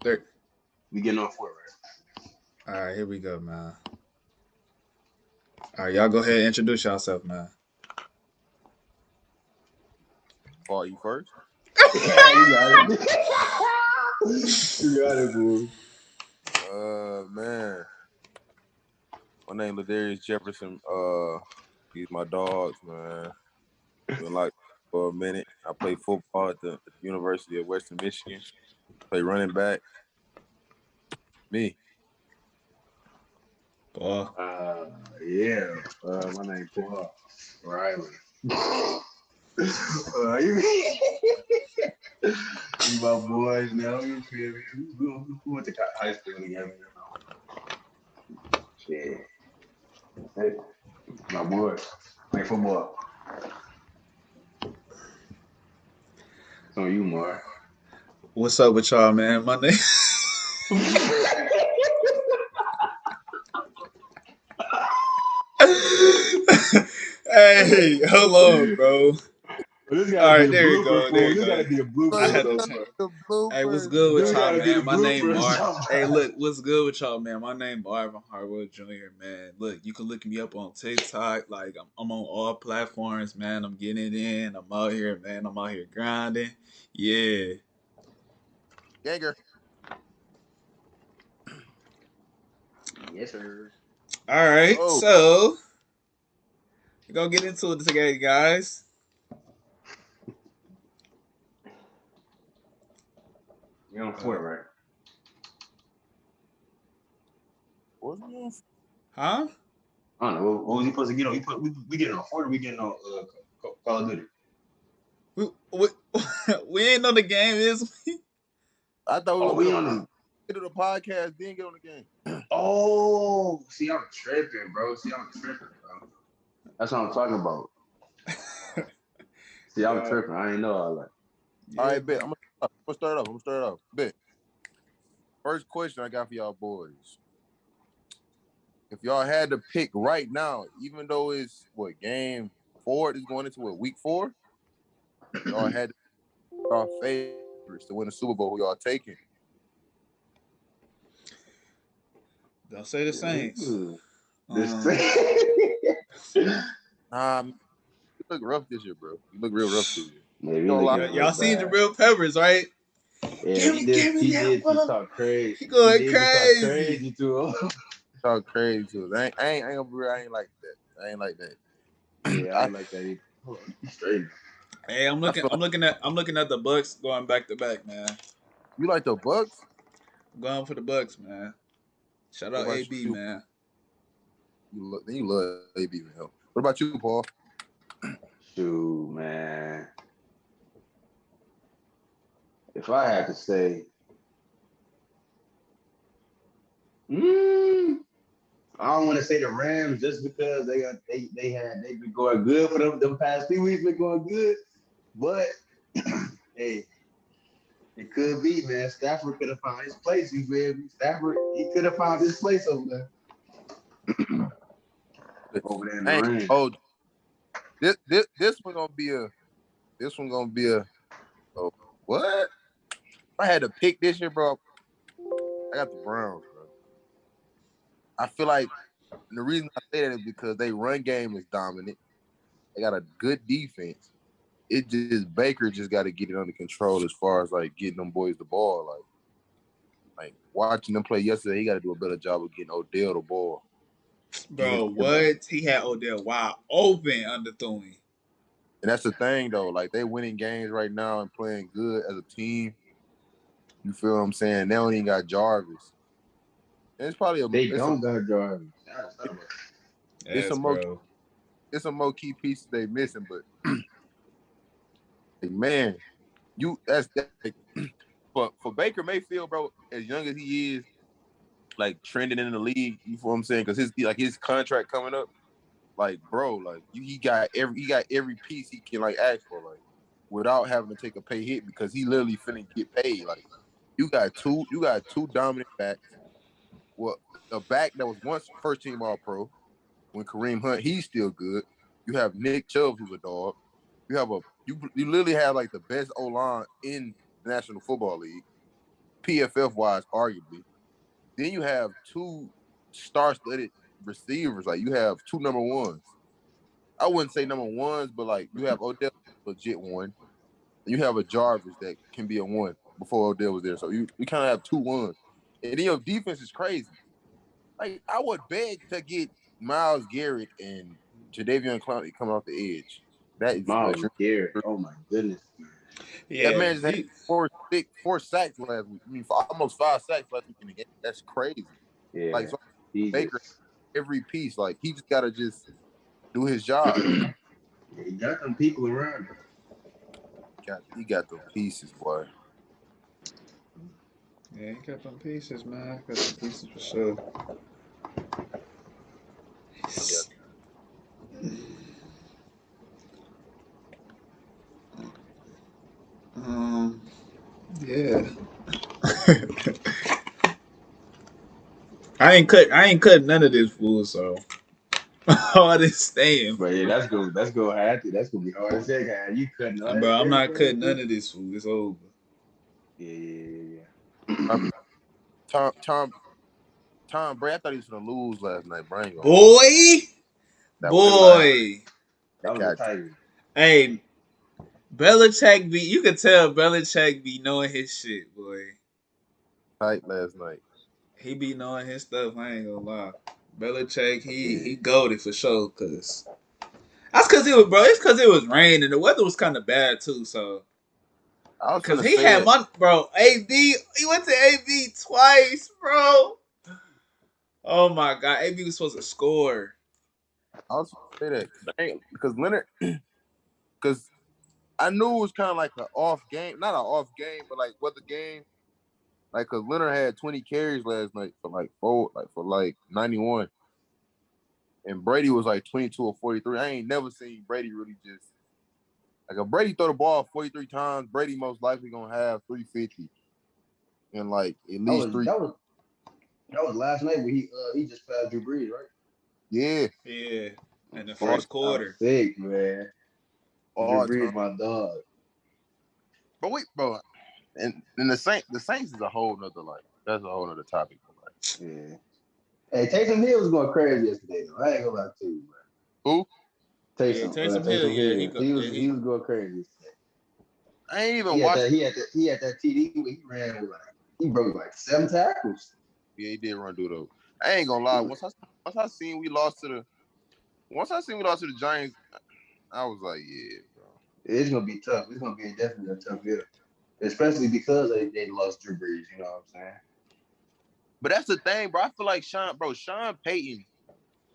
There. We getting on four, All right, here we go, man. All right, y'all go ahead and introduce yourself, man. Paul, you first? right? Yeah, you got it. You got it, boy. Man. My name Ladarius Jefferson. These my dogs, man. Been like for a minute. I played football at the University of Western Michigan. Play running back. Me. Boy. Yeah. My name Paul Riley. You, you my boys now. You feel me? We went to high school together. Shit. Hey, my boy. Play football. So you, Mar. What's up with y'all, man? My name. Hey, hold on, bro. This All gotta be right, the there you blooper go. There for. you This go. gotta be a I blooper or had to something. change. The Hey, what's bloopers. good with This y'all, gotta be the man? My name blooper or Mark. something. Hey, look, what's good with y'all, man? My name Marvin Harwood Jr., man. Look, you can look me up on TikTok. Like, I'm on all platforms, man. I'm getting it in. I'm out here, man. I'm out here grinding. Yeah. Ganger. Yes, sir. All right. Oh, So, we're going to get into it today, guys. You're on Uh, four, right? what's going on? huh? I don't know. What was he supposed to get on? We getting on four. Or we getting on Call of Duty. We, we ain't know the game is. I thought we Oh, was we gonna on the. get to the podcast, then get on the game. Oh, see, I'm tripping, bro. See, I'm tripping, bro. That's what I'm talking about. See, I'm Yeah. tripping. I ain't know all that. All Yeah, right, bet. man. I'm gonna start off. Bet. First question I got for y'all boys. If y'all had to pick right now, even though it's what game 4 is going into what week 4, y'all had to pick y'all favorites to win the Super Bowl. Who y'all taking? Don't say the Saints. Ooh. This Um, thing. You look rough this year, bro. You look real rough this year. Maybe Don't lie. looking y'all real seen bad. Jabril Peppers, right? Yeah, Give me he that did just ball. talk crazy. He He going did just talk crazy. crazy to him. Talk crazy to us. I ain't gonna be real. I ain't like that. I ain't like that. Yeah, I I ain't like that either. Hold on, you straight. Hey, I'm I looking. feel I'm like looking at. I'm looking at the Bucks going back to back, man. you like the Bucks. I'm going for the Bucks, man. Shout What out about AB, you? man. You love AB, man. What about you, Paul? Shoot, man. If I had to say, mm, I don't want to say the Rams just because they've been going good for them past 2 weeks. Been going good, but hey, it could be, man. Stafford could have found his place. You feel me? Stafford, he could have found his place over there. Over there in the Hey, rain. oh, this one gonna be a this one gonna be a oh, what? If I had to pick this year, bro, I got the Browns, bro. I feel like and the reason I say that is because they run game is dominant. They got a good defense. It just Baker just got to get it under control as far as like getting them boys the ball. Like watching them play yesterday, he got to do a better job of getting Odell the ball. Bro, what? He had Odell wide open under throwing. And that's the thing though. Like they winning games right now and playing good as a team. You feel what I'm saying? They don't even got Jarvis. And it's probably They don't got Jarvis. it's Yes, some more bro. it's some more key pieces they missing, but like, man, you that's that for Baker Mayfield, bro, as young as he is, like trending in the league, you feel what I'm saying? Because his contract coming up, like bro, like he got every piece he can like ask for, like without having to take a pay hit because he literally finna get paid. Like you got two dominant backs. Well, a back that was once first team All Pro when Kareem Hunt, he's still good. You have Nick Chubb, who's a dog. You literally have like the best O line in the National Football League. PFF wise, arguably. Then you have two star-studded receivers. Like you have two number ones. I wouldn't say number ones, but like you have Odell, legit one. You have a Jarvis that can be a one before Odell was there. So you kind of have two ones. And then your defense is crazy. Like I would beg to get Myles Garrett and Jadeveon Clowney coming off the edge. That is Miles Garrett. Oh my goodness, man. that Yeah, man just had four sacks last week. I mean, almost 5 sacks last week in the game. That's crazy. Yeah. Like so He Baker, just every piece. Like he just gotta just do his job. he got them people around him. He got the pieces, boy. yeah, he got them pieces, man. Got them pieces for sure. Yeah. I ain't cut none of this fool, so all this staying, But yeah, fool. that's gonna have to. That's gonna be hard to say, guy. You cutting all Bro, I'm not everything, cutting fool. none of this fool. It's over. Yeah. Tom Brady, I thought he was gonna lose last night, bro. I ain't gonna hold you. Boy, That was last boy. That that was a got tiger. Hey, Belichick be, you can tell Belichick be knowing his shit, boy. tight last night. He be knowing his stuff, I ain't gonna lie. Belichick, Yeah. he goaded for sure, cause that's cause it was, bro, it's cause it was raining. The weather was kinda bad too, so I was cause gonna he say had that. my bro, AB, he went to AB twice, bro. Oh my god, AB was supposed to score. I was gonna say that because Leonard, because I knew it was kind of like an off game, not an off game, but like weather game. Like, cause Leonard had 20 carries last night for like 91, and Brady was like 22 or 43. I ain't never seen Brady really just like if Brady throw the ball 43 times, Brady most likely gonna have 350 and like at That least was three. that was last night when he just passed Drew Brees, right? Yeah, Yeah. In the all first I was quarter. sick, man. Drew all time. Brees, my dog. But wait, bro, and the Saints is a whole nother like that's a whole nother topic. Yeah. Hey, Taysom Hill was going crazy yesterday, though. I ain't gonna lie to you, bro. Who? Yeah, Taysom Hill, Taysom yeah, he Hill. go, He yeah, was he was going crazy yesterday. I ain't He even had watched. that he had that TD where he ran with he broke like 7 tackles. Yeah, he did run through though. I ain't gonna lie. Once I seen we lost to the Giants, I was like, yeah, bro. It's gonna be tough. It's gonna be definitely a tough year, especially because they lost Drew Brees. You know what I'm saying? But that's the thing, bro. I feel like Sean Payton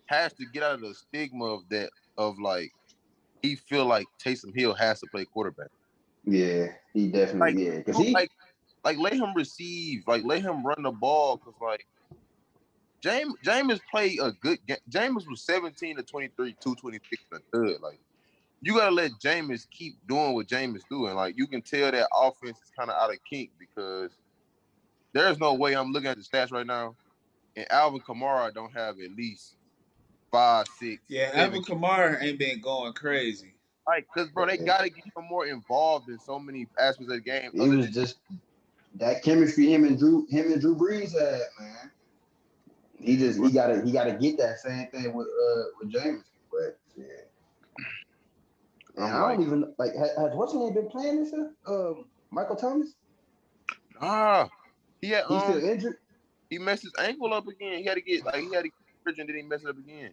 has to get out of the stigma of that of like he feel like Taysom Hill has to play quarterback. Yeah, he Like, definitely because he like let him receive, like let him run the ball, cause like Jameis played a good game. Jameis was 17 to 23, 226 in the third. Like you gotta let Jameis keep doing what Jameis doing. Like you can tell that offense is kind of out of kink because there's no way I'm looking at the stats right now, and Alvin Kamara don't have at least 5, 6, Yeah, 7. Alvin Kamara ain't been going crazy. Like, cause bro, they gotta get him more involved in so many aspects of the game he other was than just that chemistry him and Drew Brees had, man. He gotta get that same thing with James. But yeah. And I'm I like, don't even like has what's his name been playing this year? Michael Thomas? ah, he had He's still injured. he messed his ankle up again. He had to get surgery and then he messed it up again.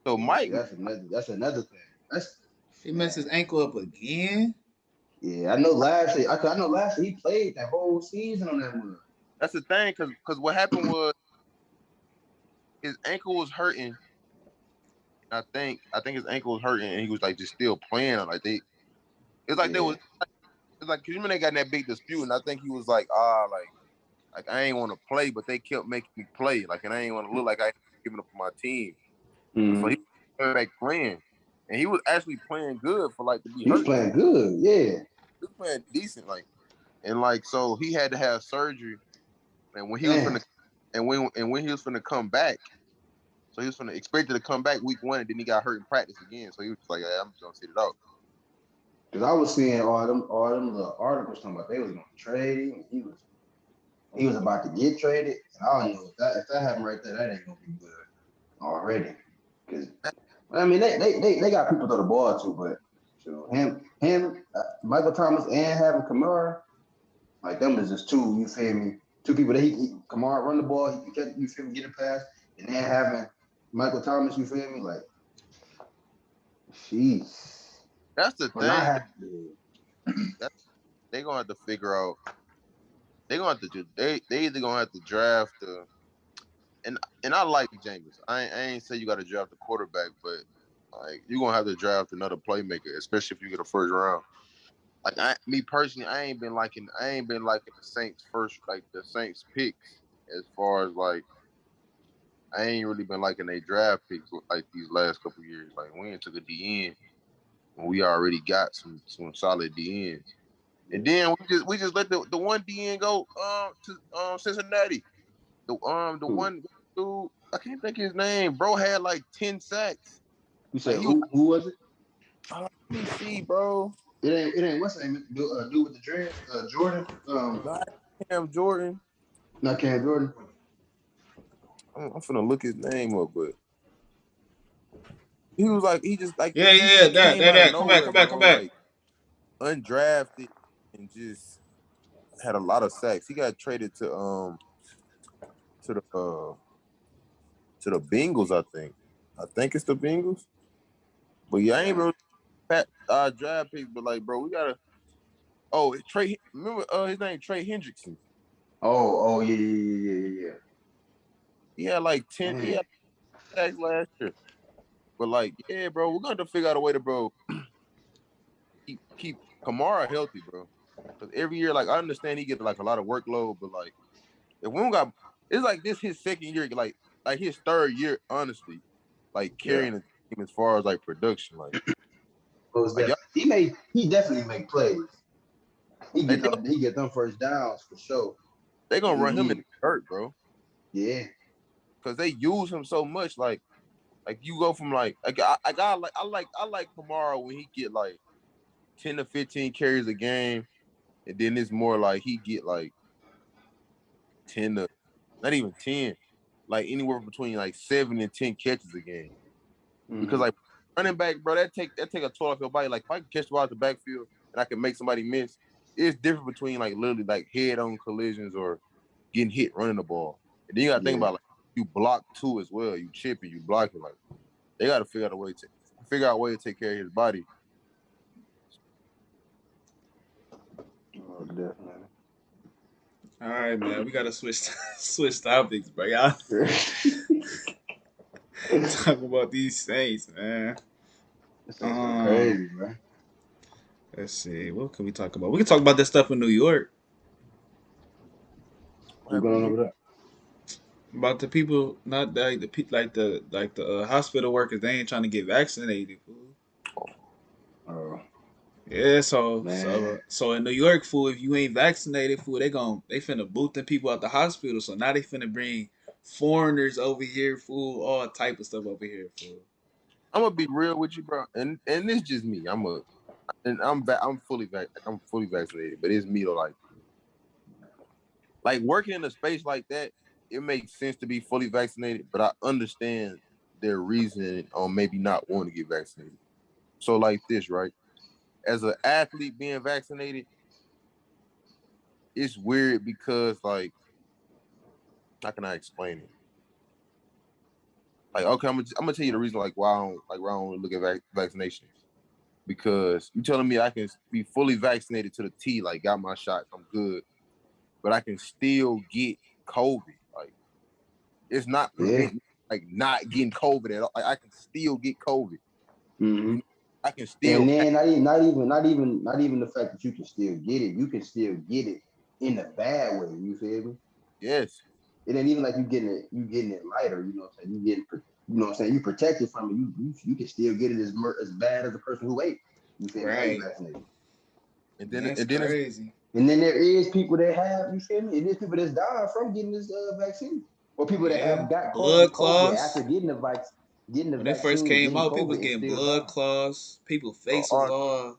So Yeah, see, Mike, that's another thing. That's He man. messed his ankle up again. Yeah, I know last year. I know last year he played that whole season on that one. that's the thing, cause what happened was his ankle was hurting. I think his ankle was hurting and he was like just still playing. Like it's like there Yeah. was it's like 'cause you remember they got in that big dispute and I think he was like like I ain't want to play, but they kept making me play. Like and I ain't want to look like I ain't giving up on my team. So Mm-hmm. he came back playing, and he was actually playing good for like to be He was hurt. playing good. Yeah. He was playing decent, like and like so he had to have surgery, and when he was Man. finna when he was finna come back, so he was finna expected to come back week 1, and then he got hurt in practice again. So he was like, "Yeah, I'm just gonna sit it out." Because I was seeing all them little articles talking about they was gonna trade him. He was He was about to get traded. And I don't know if that happened right there, that ain't gonna be good already. Because I mean, they got people to the ball too, but so Michael Thomas, and having Kamara, like them is just two. You feel me? Two people that Kamara run the ball, he can catch, you feel me, get a pass, and then having Michael Thomas, you feel me? Like, jeez. That's the When I thing. They gonna have to figure out. They gonna have to do. They either gonna have to draft and I like Jameis. I ain't say you got to draft a quarterback, but like you gonna have to draft another playmaker, especially if you get a first round. Like me personally, I ain't been liking the Saints the Saints picks as far as like I ain't really been liking their draft picks like these last couple years. Like we ain't took a DN when we already got some solid DNs. And then we just let the one DN go to Cincinnati. The one dude, I can't think his name. Bro had like 10 sacks. You said Like who was it? let me see, bro. It ain't what's the name? Dude with the dread, Jordan. Not Cam Jordan. Not Cam Jordan. I'm finna look his name up, but he was like he just came out of That. Come nowhere, back. bro. Like undrafted and just had a lot of sacks. He got traded to the Bengals, I think. I think it's the Bengals. But yeah, I ain't really draft picks, but like, bro, we gotta. Oh, Trey. Remember his name, Trey Hendrickson. Oh, yeah. He had like 10. He had sacks last year. But like, yeah, bro, we're gonna have to figure out a way to, bro, keep Kamara healthy, bro. Because every year, like, I understand he get like a lot of workload, but like, if we don't got, it's like this his second year, like his third year, honestly, like carrying the team as far as like production, like he definitely make plays. He like get them first downs for sure. they gonna run him in the dirt, bro. Yeah. Because they use him so much, like you go from I like Kamara when he get like 10 to 15 carries a game, and then it's more like he get like 10 to not even 10, like anywhere between like 7 and 10 catches a game. Because like running back, bro, that take a toll off your body. Like if I can catch the ball out the backfield and I can make somebody miss, it's different between like literally like head-on collisions or getting hit running the ball. And then you gotta think about like you block too as well. You chipping, you blocking. Like they gotta figure out a way to take care of his body. Oh, definitely. All right, man. We gotta switch topics, bro. Y'all talk about these Saints, man. This Saints go crazy, man. Let's see. What can we talk about? We can talk about that stuff in New York. What's going on over there? About the people, not like the hospital workers. They ain't trying to get vaccinated. Fool. Oh. Yeah, so in New York, fool, if you ain't vaccinated, fool, they finna boot them people out the hospital. So now they finna bring foreigners over here, fool, all type of stuff over here, fool. I'm gonna be real with you, bro, and it's just me. I'm fully vaccinated, but it's me though. Like working in a space like that, it makes sense to be fully vaccinated, but I understand their reason on maybe not wanting to get vaccinated. So like this, right? As an athlete being vaccinated, it's weird because like, how can I explain it? Like, okay, I'm gonna tell you the reason why I don't look at vaccinations. Because you telling me I can be fully vaccinated to the T, like got my shots, I'm good, but I can still get COVID. Like it's not preventing like not getting COVID at all. Like, I can still get COVID. Mm-hmm. I can still. And then not even the fact that you can still get it. You can still get it in a bad way. You feel me? Yes. It ain't even like you getting it lighter. You know what I'm saying? You know what I'm saying? You protected from it. You can still get it as bad as the person who ate. You feel me? Ain't vaccinated. And then That's crazy. And then there is people that have, you feel me? And there's people that's dying from getting this vaccine. Or people that have got blood COVID clots after getting the vaccine. When it first came out, people was getting blood clots. People's faces all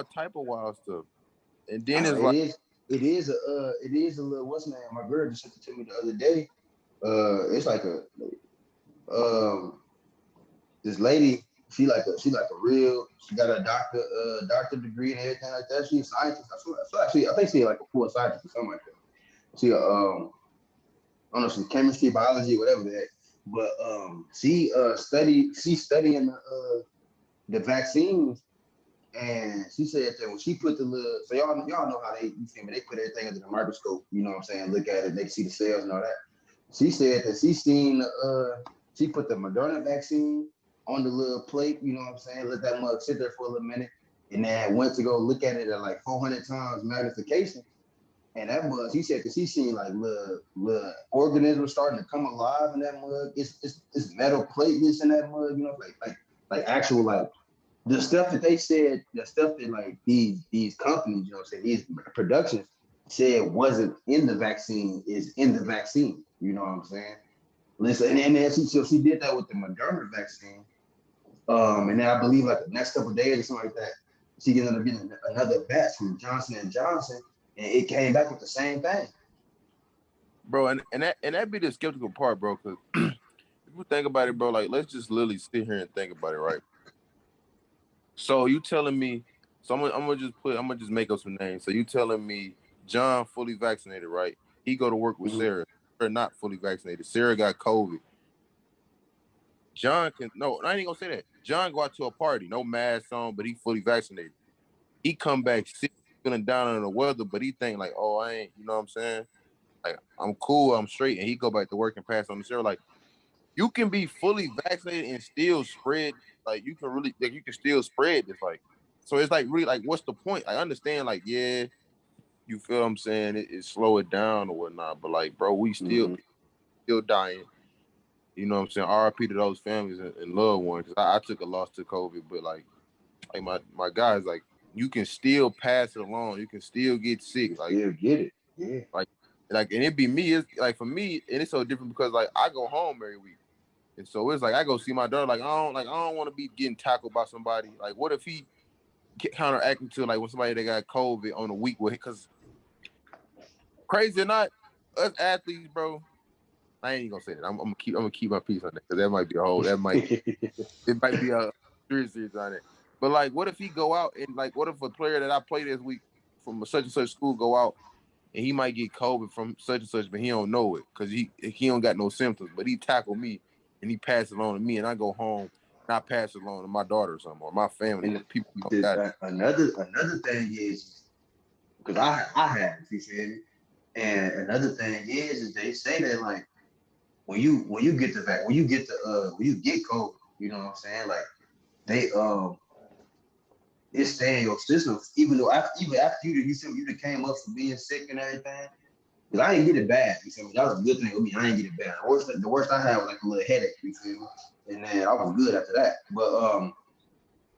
type of wild stuff. And then it's it like is. it is a little what's the name? My girl just sent it to me the other day. It's like this lady. She like a real. She got a doctor degree and everything like that. She's a scientist. I think she's like a full scientist or something like that. She I don't know, she's chemistry, biology, whatever that. But she's studying the vaccines, and she said that when she put the little, so y'all know how they, you feel me, they put everything under the microscope, you know what I'm saying, look at it, they see the cells and all that. She said that she put the Moderna vaccine on the little plate, you know what I'm saying, let that mug sit there for a little minute, and then went to go look at it at like 400 times magnification. And that mug, he said, because he seen like little organisms starting to come alive in that mug. It's metal platelets in that mug, you know, like actual like the stuff that they said, the stuff that like these companies, you know, what I'm saying, these productions said wasn't in the vaccine is in the vaccine. You know what I'm saying? Listen, and then she did that with the Moderna vaccine. And then I believe like the next couple of days or something like that, she ended up getting another batch from Johnson and Johnson, and it came back with the same thing. Bro, and that be the skeptical part, bro, because if you think about it, bro, like let's just literally sit here and think about it, right? So you telling me, so I'm gonna just make up some names. So you telling me John fully vaccinated, right? He go to work with Sarah. Sarah not fully vaccinated. Sarah got COVID. John I ain't gonna say that. John go out to a party, no mask on, but he fully vaccinated. He come back sick, feeling down on the weather, but he think like, oh, I ain't, you know what I'm saying? Like, I'm cool, I'm straight, and he go back to work and pass on the Sarah. Like, you can be fully vaccinated and still spread, like you can still spread this. Like, so it's like really like, what's the point? I understand, like, yeah, you feel what I'm saying? It slow it down or whatnot, but like, bro, we still dying. You know what I'm saying? RIP to those families and loved ones. Cause I took a loss to COVID, but like my guys, like you can still pass it along. You can still get sick. Like still get it. Yeah. Like and it be me. It's like for me, and it's so different because like I go home every week. And so it's like I go see my daughter. Like I don't want to be getting tackled by somebody. Like what if he counteracting to like when somebody that got COVID on a week with, because crazy or not, us athletes, bro. I ain't gonna say that. I'm gonna keep my peace on that because that might be it might be a serious on it. But like, what if he go out and like, what if a player that I played this week from such and such school go out and he might get COVID from such and such, but he don't know it because he don't got no symptoms, but he tackled me and he passed it on to me, and I go home and I pass it along to my daughter or something or my family. And People another thing is because I have, you feel me? And another thing is they say that like when you get when you get COVID, you know what I'm saying? Like they it stay in your system even after you came up from being sick and everything. Cause I didn't get it bad, you feel me? That was a good thing with me. I didn't get it bad. The worst I had was like a little headache, you feel me? And then I was good after that. But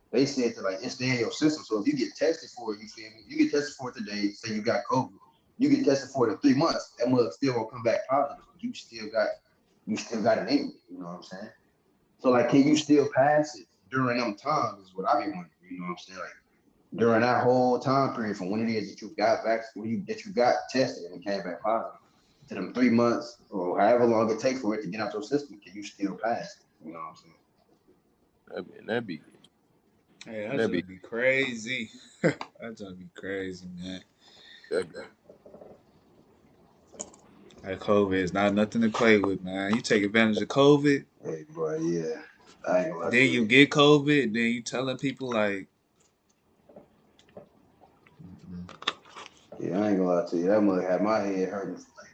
they said that like it's stay in your system. So if you get tested for it, you feel me? You get tested for it today, say you got COVID. You get tested for it in 3 months, that mug still won't come back positive. You still got an in, you know what I'm saying? So like, can you still pass it during them times? Is what I be wondering. You know what I'm saying? Like during that whole time period from when it is that you got vaccinated, that you got tested and it came back positive, to them 3 months or however long it takes for it to get out your system, can you still pass it? You know what I'm saying? that'd be Hey, that's gonna be crazy. That's gonna be crazy, man. Like COVID is not nothing to play with, man. You take advantage of COVID. Hey, boy, yeah. I ain't gonna Then you get COVID. Then you telling people like, yeah, I ain't gonna lie to you. That mother had my head hurting for like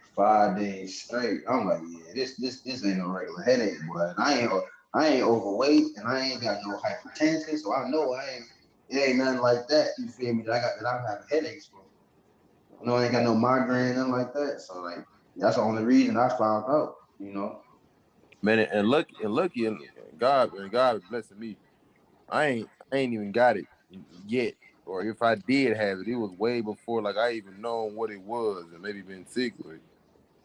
5 days straight. I'm like, yeah, this ain't no regular headache, boy. And I ain't overweight and I ain't got no hypertension, so I know it ain't nothing like that. You feel me? That I'm having headaches for. I know I ain't got no migraine, nothing like that. So like that's the only reason I found out, you know. Man, and lucky and God blessing me. I ain't even got it yet. Or if I did have it, it was way before like I even known what it was and maybe been sick, but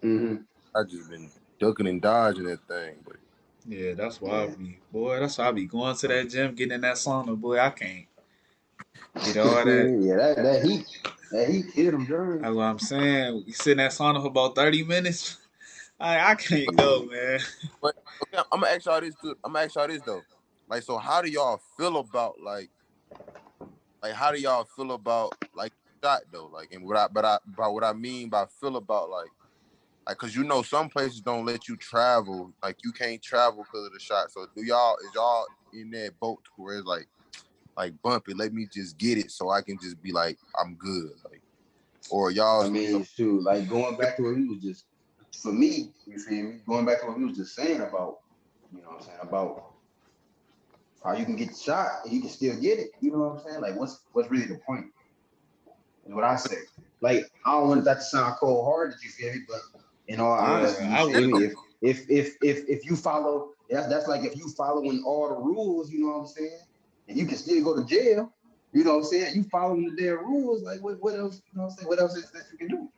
I just been ducking and dodging that thing. But yeah, that's why that's why I be going to that gym, getting in that sauna, boy. I can't get all that. Yeah, that heat. Yeah, he killed him, Jordan. That's what I'm saying. We sit in that sauna for about 30 minutes. I can't Yeah. go, man. But okay, I'm gonna ask y'all this too. I'm gonna ask y'all this though. Like, so how do y'all feel about like how do y'all feel about like shot though? Like, and what I mean by feel about like, cause you know some places don't let you travel. Like, you can't travel because of the shot. So is y'all in that boat to where it's like bump it, let me just get it so I can just be like I'm good. Like, or I y'all. mean, shoot, like going back to what he was just, for me, you feel me? Going back to what he was just saying about, you know what I'm saying, about how you can get shot and you can still get it. You know what I'm saying? Like, what's really the point? Is what I say. Like, I don't want that to sound cold hearted, you feel me? But in all honesty, Yeah, you I feel would. me? If you follow, that's like if you following all the rules, you know what I'm saying? And you can still go to jail, you know what I'm saying? You following the damn rules, like what else, you know what I'm saying? What else is that you can do?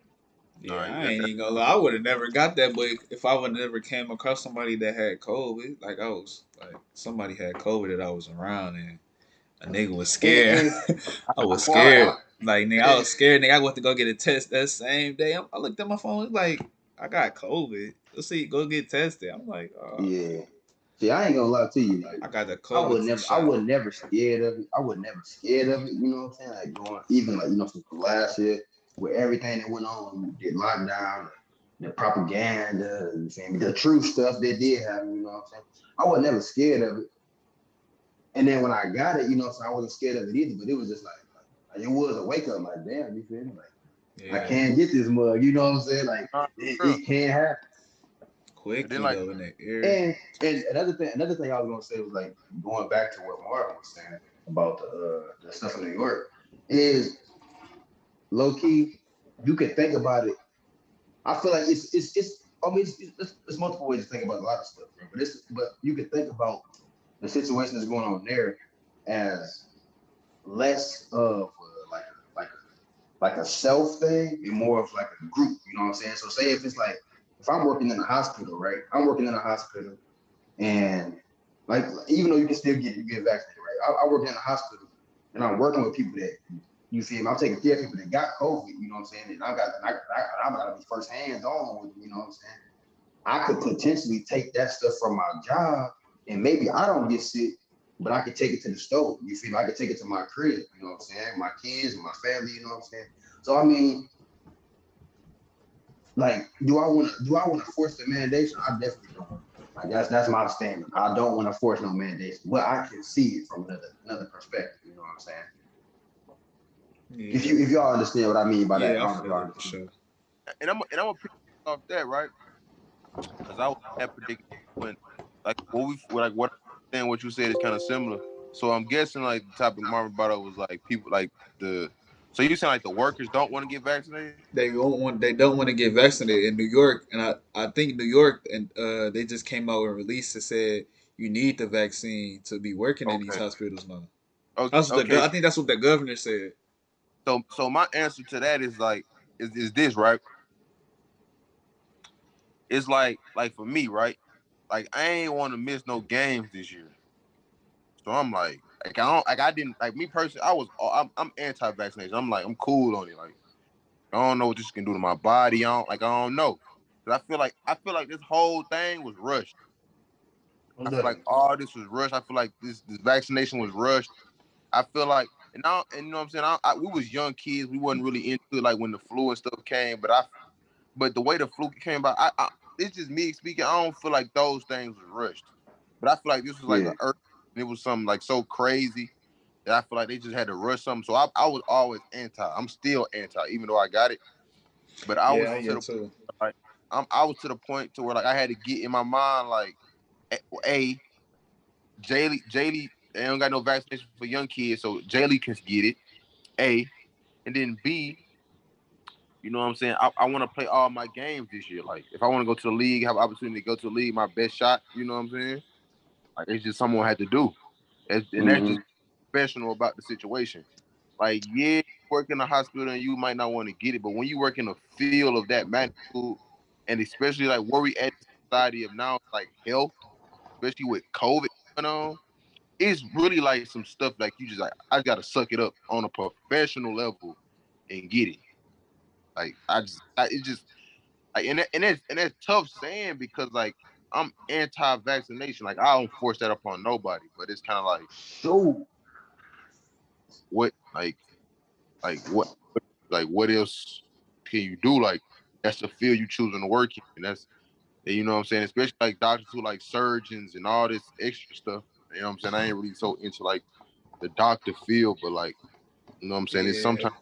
Nah, Yeah, I yeah, ain't even gonna lie. I would have never got that, but if I would have never came across somebody that had COVID, like I was like somebody had COVID that I was around and a nigga was scared. And I was quiet. scared. Like nigga, I and was scared. Nigga, I went to go get a test that same day. I looked at my phone. It's like I got COVID. Let's see, go get tested. I'm like, yeah. See, I ain't gonna lie to you, like I got the I would COVID never, I shot. would never scared of it. I would never scared of it. You know what I'm saying? Like going, even like from last year, with everything that went on, did lockdown, the propaganda, you feel me? The true stuff they did happen. You know what I'm saying? I was never scared of it. And then when I got it, you know, so I wasn't scared of it either. But it was just like it was a wake up. Like damn, you feel me? Like I Yeah, can't get this mug. You know what I'm saying? Like Nah, real. it can't happen. And then quickly like though in the ear. And another thing I was gonna say was like going back to what Marvin was saying about the stuff in New York is low key. You can think about it. I feel like it's. I mean, it's multiple ways to think about a lot of stuff, bro. But you can think about the situation that's going on there as less of like a self thing and more of like a group. You know what I'm saying? So say if it's like if I'm working in a hospital, right? I'm working in a hospital. And like, even though you can still get vaccinated, right? I work in a hospital, and I'm working with people that you feel me. I'm taking care of people that got COVID. You know what I'm saying? And I'm gotta be first hands on with them. You know what I'm saying? I could potentially take that stuff from my job, and maybe I don't get sick, but I could take it to the store. You feel me? I could take it to my crib. You know what I'm saying? My kids and my family. You know what I'm saying? So I mean, like, do I want to force the mandation? I definitely don't. Like that's my standard. I don't want to force no mandation, but I can see it from another perspective. You know what I'm saying? Yeah, If y'all understand what I mean by that, I yeah, I don't know if feel y'all it for understand. sure. and I'm gonna pick off that, right? Because I was at predicament when like what I understand what you said is kind of similar. So I'm guessing like the topic Marvin brought up was like people like the. So you saying like the workers don't want to get vaccinated? They don't want to get vaccinated in New York, and I think New York and they just came out with a release that said you need the vaccine to be working in these Okay. hospitals now. Okay. That's what Okay. I think that's what the governor said. So my answer to that is like is this right? It's like for me, right? Like I ain't want to miss no games this year. So I'm like I don't like I didn't like me personally. I'm anti-vaccination. I'm like I'm cool on it. Like I don't know what this can do to my body. I don't know. Cause I feel like this whole thing was rushed. I feel like all this was rushed. I feel like this vaccination was rushed. I feel like and you know what I'm saying. We was young kids. We wasn't really into it, like when the flu and stuff came. But the way the flu came about, it's just me speaking. I don't feel like those things was rushed. But I feel like this was like Yeah, a earth. And it was something like so crazy that I feel like they just had to rush something. So I was always anti. I'm still anti, even though I got it. But I Yeah, was I to get the too. like I was to the point to where like I had to get in my mind like a Jaylee they don't got no vaccination for young kids, so Jaylee can get it. A and then B, you know what I'm saying? I want to play all my games this year. Like if I want to go to the league, have an opportunity to go to the league, my best shot. You know what I'm saying? Like it's just someone had to do, and that's mm-hmm. just professional about the situation. Like yeah, you work in a hospital and you might not want to get it, but when you work in a field of that magnitude, and especially like where we at the society of now, like health, especially with COVID going on, it's really like some stuff like you just like I got to suck it up on a professional level and get it. Like it's just like and that's tough saying because like I'm anti-vaccination. Like I don't force that upon nobody, but it's kind of like So what like what like what else can you do? Like that's the field you choosing to work in, and that's you know what I'm saying. Especially like doctors who like surgeons and all this extra stuff. You know what I'm saying. I ain't really so into like the doctor field, but like you know what I'm saying. It's Yeah. sometimes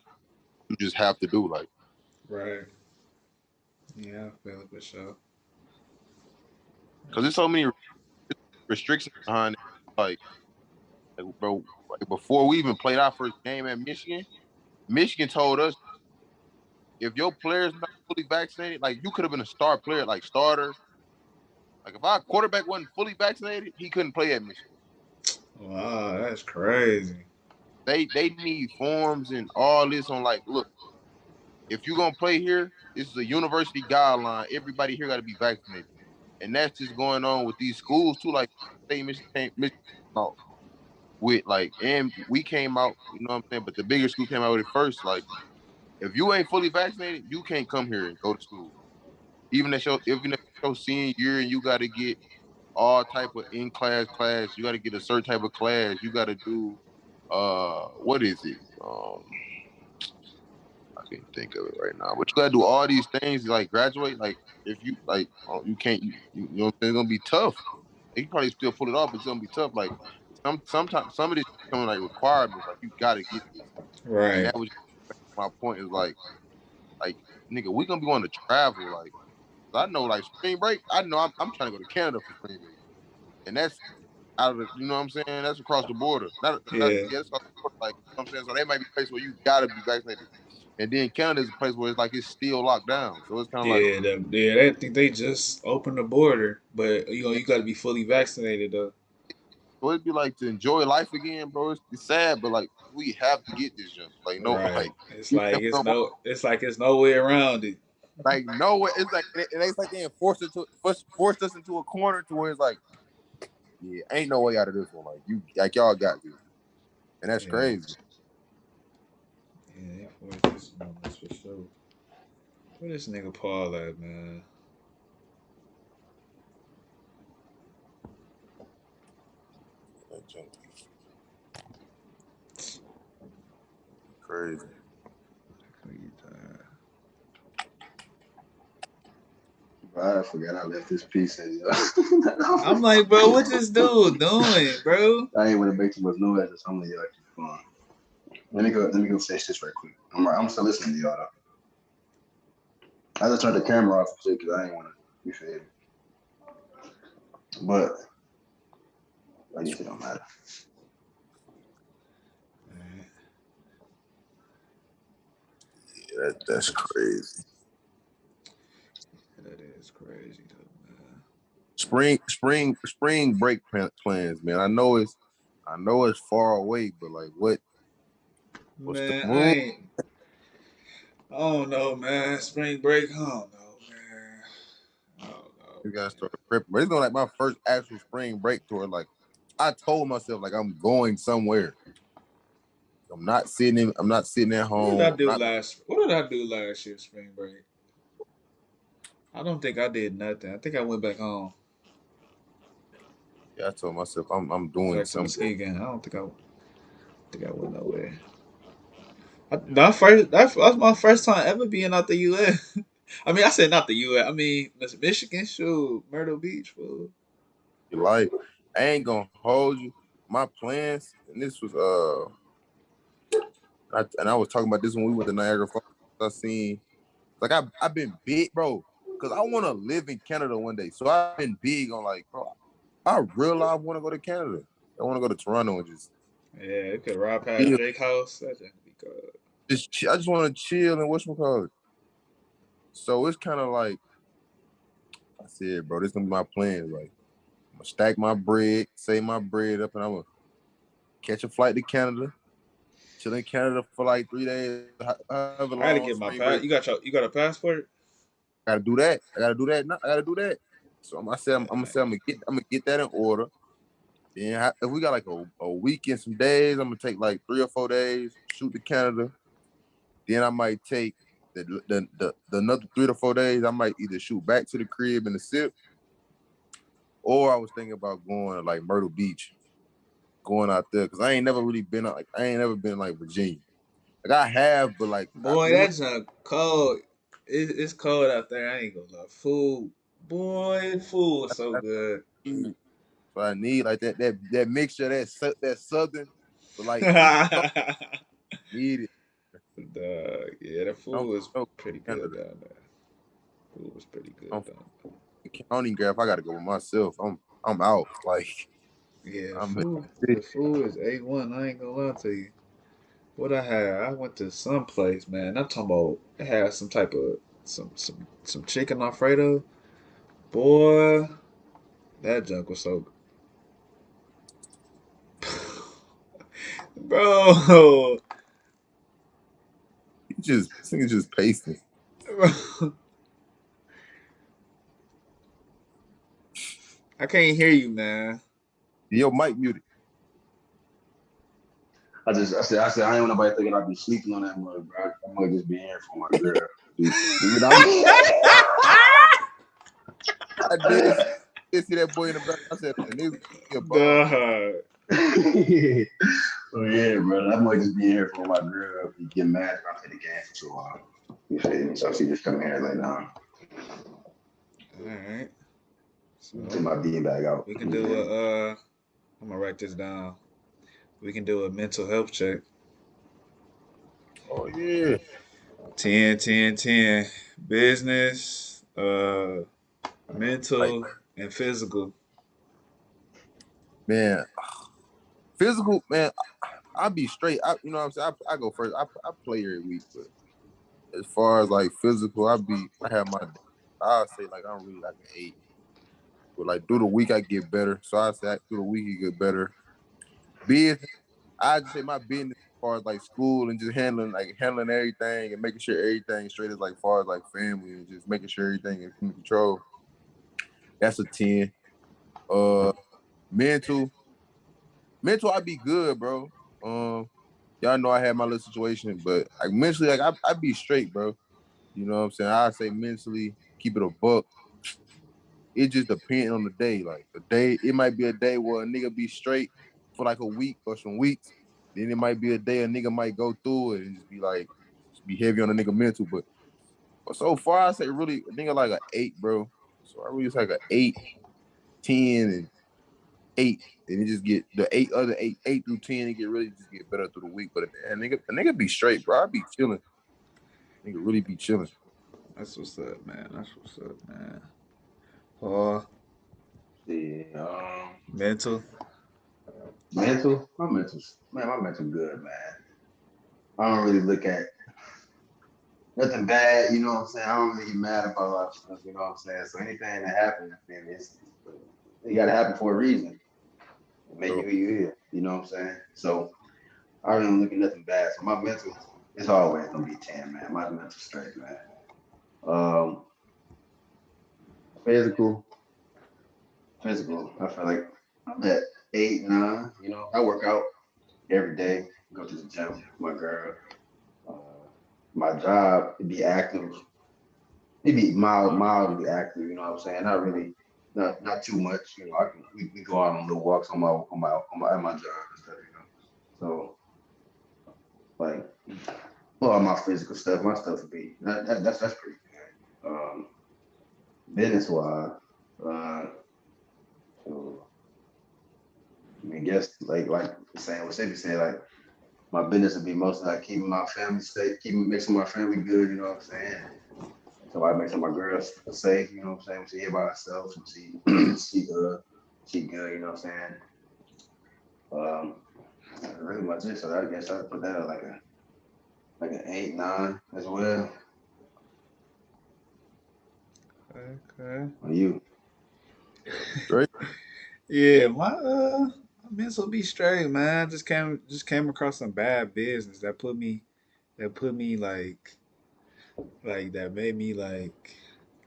you just have to do like Right. Yeah, I feel it for sure. because there's so many restrictions behind it. Bro, like before we even played our first game at Michigan, Michigan told us if your player's not fully vaccinated, like you could have been a star player, like starter. Like if our quarterback wasn't fully vaccinated, he couldn't play at Michigan. Wow, that's crazy. They need forms and all this on like, look, if you're gonna play here, this is a university guideline. Everybody here got to be vaccinated, and that's just going on with these schools too. Like, State Michigan out with like, and we came out, you know what I'm saying. But the bigger school came out with it first. Like, if you ain't fully vaccinated, you can't come here and go to school. Even if your senior year and you got to get all type of class, you got to get a certain type of class. You got to do what is it? I can't think of it right now. But you gotta do all these things like graduate. Like if you like, you can't. You know, it's gonna be tough. You probably still pull it off, but it's gonna be tough. Like sometimes some of this becoming like requirements. Like you gotta get this, and Right. that was my point. Is like nigga, we gonna be wanting to travel. Like I know like spring break. I know I'm trying to go to Canada for spring break, and that's out of the, you know what I'm saying. That's across the border. Not Yeah. yeah, that's across the border. Like you know what I'm saying. So they might be places where you gotta be vaccinated. And then Canada is a place where it's like it's still locked down. So it's kind of like, I think they just opened the border, but you got to be fully vaccinated though. so it'd be like to enjoy life again, bro. It's sad, but like we have to get this jump. Like no, Right. like even if we don't want, It's no way around it. like no way. It's like it ain't like they forced us into a corner to where it's like, yeah, ain't no way out of this one. Like you, like y'all got this, and that's Yeah. crazy. Yeah, they forced this on us for sure. Where this nigga Paul at, man? That jump crazy. I forgot I left this piece in. I'm like, bro, what this dude doing, bro? I ain't want to make too much noise. So I'm gonna y'all keep going. Let me go finish this right quick. I'm still listening to y'all though. I just turned the camera off because I ain't want to. You feel me? But I guess it don't matter. Yeah, that's crazy. That is crazy, though, man. Spring break plans, man. I know it's far away, but like, what's the Man, move? I don't know, man. Spring break, I don't know, man. I don't know, You gotta man. start prepping. But it's gonna like my first actual spring break tour. Like, I told myself like I'm going somewhere. I'm not sitting at What did I home. I'm do not. last? What did I do last year, spring break? I don't think I did nothing. I think I went back home. Yeah, I told myself I'm Went doing back to something. Muskegon. I don't think I went nowhere. That's my first time ever being out the U.S. I mean, I said not the U.S. I mean, Michigan, shoot, Myrtle Beach, fool. Like, I ain't gonna hold you. My plans, and this was and I was talking about this when we went to Niagara Falls. I seen like I've been big, bro, because I want to live in Canada one day. So I've been big on like, bro, I real life want to go to Canada. I want to go to Toronto and just Yeah, it could ride past chill. Drake House. That's just be good. I just want to chill and whatchamacallit. So it's kind of like I said, bro, this gonna be my plan. Like I'm gonna stack my bread, save my bread up, and I'm gonna catch a flight to Canada, chill in Canada for like 3 days, however I got to long get my spring pass. break. You got a passport? I gotta do that. I gotta do that. I gotta do that. So I'm gonna say I'm gonna get that in order. Then if we got like a week and some days, I'm gonna take like 3 or 4 days, shoot to Canada, Then I might take the another 3 to 4 days. I might either shoot back to the crib in the SIP, or I was thinking about going to like Myrtle Beach, going out there because I ain't never been like Virginia. Like I have, but like Boy, that's cold. It's cold out there. I ain't gonna lie. Food, boy, food is so good. so I need like that mixture, that southern, but like east coast, Dog, need it. yeah, the I'm food was so pretty kind good of down there. Food was pretty I'm good though. counting graph. I gotta go with myself. I'm out. Like Yeah, I'm the food is A1. I ain't gonna lie to you. What I had, I went to some place, man. I'm talking about it had some type of some chicken Alfredo. Boy, that junk was so bro. this nigga just pasting. I can't hear you, man. Yo, mic muted. I said I ain't want nobody thinking I'd be sleeping on that mug, bro. I might just be here for my girl. Dude, I did see that boy in the back. I said, the nigga be a bum. Duh. Oh yeah, bro. I might just be here for my girl. Be getting mad if I play the game for too long. You feel me? So she just come here like, nah, All right. take So my bean bag out. we can do a. I'm gonna write this down. We can do a mental health check. Oh yeah. 10, 10, 10. Business, Like, mental, and physical. man, physical, man, I be straight. You know what I'm saying? I go first. I play every week, but as far as like physical, I have my I'll say like I'm really like an 8. But like through the week I get better. So I say through the week you get better. Business, I just say my business as far as like school and just handling everything and making sure everything straight as like far as like family and just making sure everything is in control. That's a 10. Uh mental. Mental I be good, bro. Y'all know I had my little situation, but like mentally, like I be straight, bro. You know what I'm saying? I say mentally, keep it a buck. It just depends on the day. Like the day, it might be a day where a nigga be straight for like a week or some weeks. Then it might be a day a nigga might go through it and just be like, just be heavy on the nigga mental. But so far, I say really a nigga like an 8, bro. So I really just like an 8, 10, and 8. And it just get the 8 through 10, it get really just get better through the week. But a nigga be straight, bro. I be chilling. Nigga really be chilling. That's what's up, man. That's what's up, man. Paul, Yeah, mental. my mental good, man. I don't really look at nothing bad, you know what I'm saying? I don't really get mad about a lot of stuff, you know what I'm saying? So anything that happens, it gotta happen for a reason. It make you So who you is, you know what I'm saying? So I don't look at nothing bad. So my mental is always gonna be 10, man. My mental straight, man. Um physical, physical. I feel like I'm at 8, 9, you know. I work out every day, go to the gym, my girl. Uh, my job, to be active, maybe mildly active, you know what I'm saying? Not really, not too much, you know. We go out on little walks at my job and stuff, you know. So like all my physical stuff, my stuff would be that's pretty good. Business wise, uh, so, I mean, guess like saying what Cindy said, like my business would be mostly like keeping my family safe, keeping making my family good, you know what I'm saying? So I make sure my girl's safe, you know what I'm saying? When she here by herself, and she good, you know what I'm saying? Um, that's really much it. So I guess I'd put that at like an 8, 9 as well. Okay. On you. straight. Yeah, my mental be straight, man. Just came across some bad business that put me like that made me like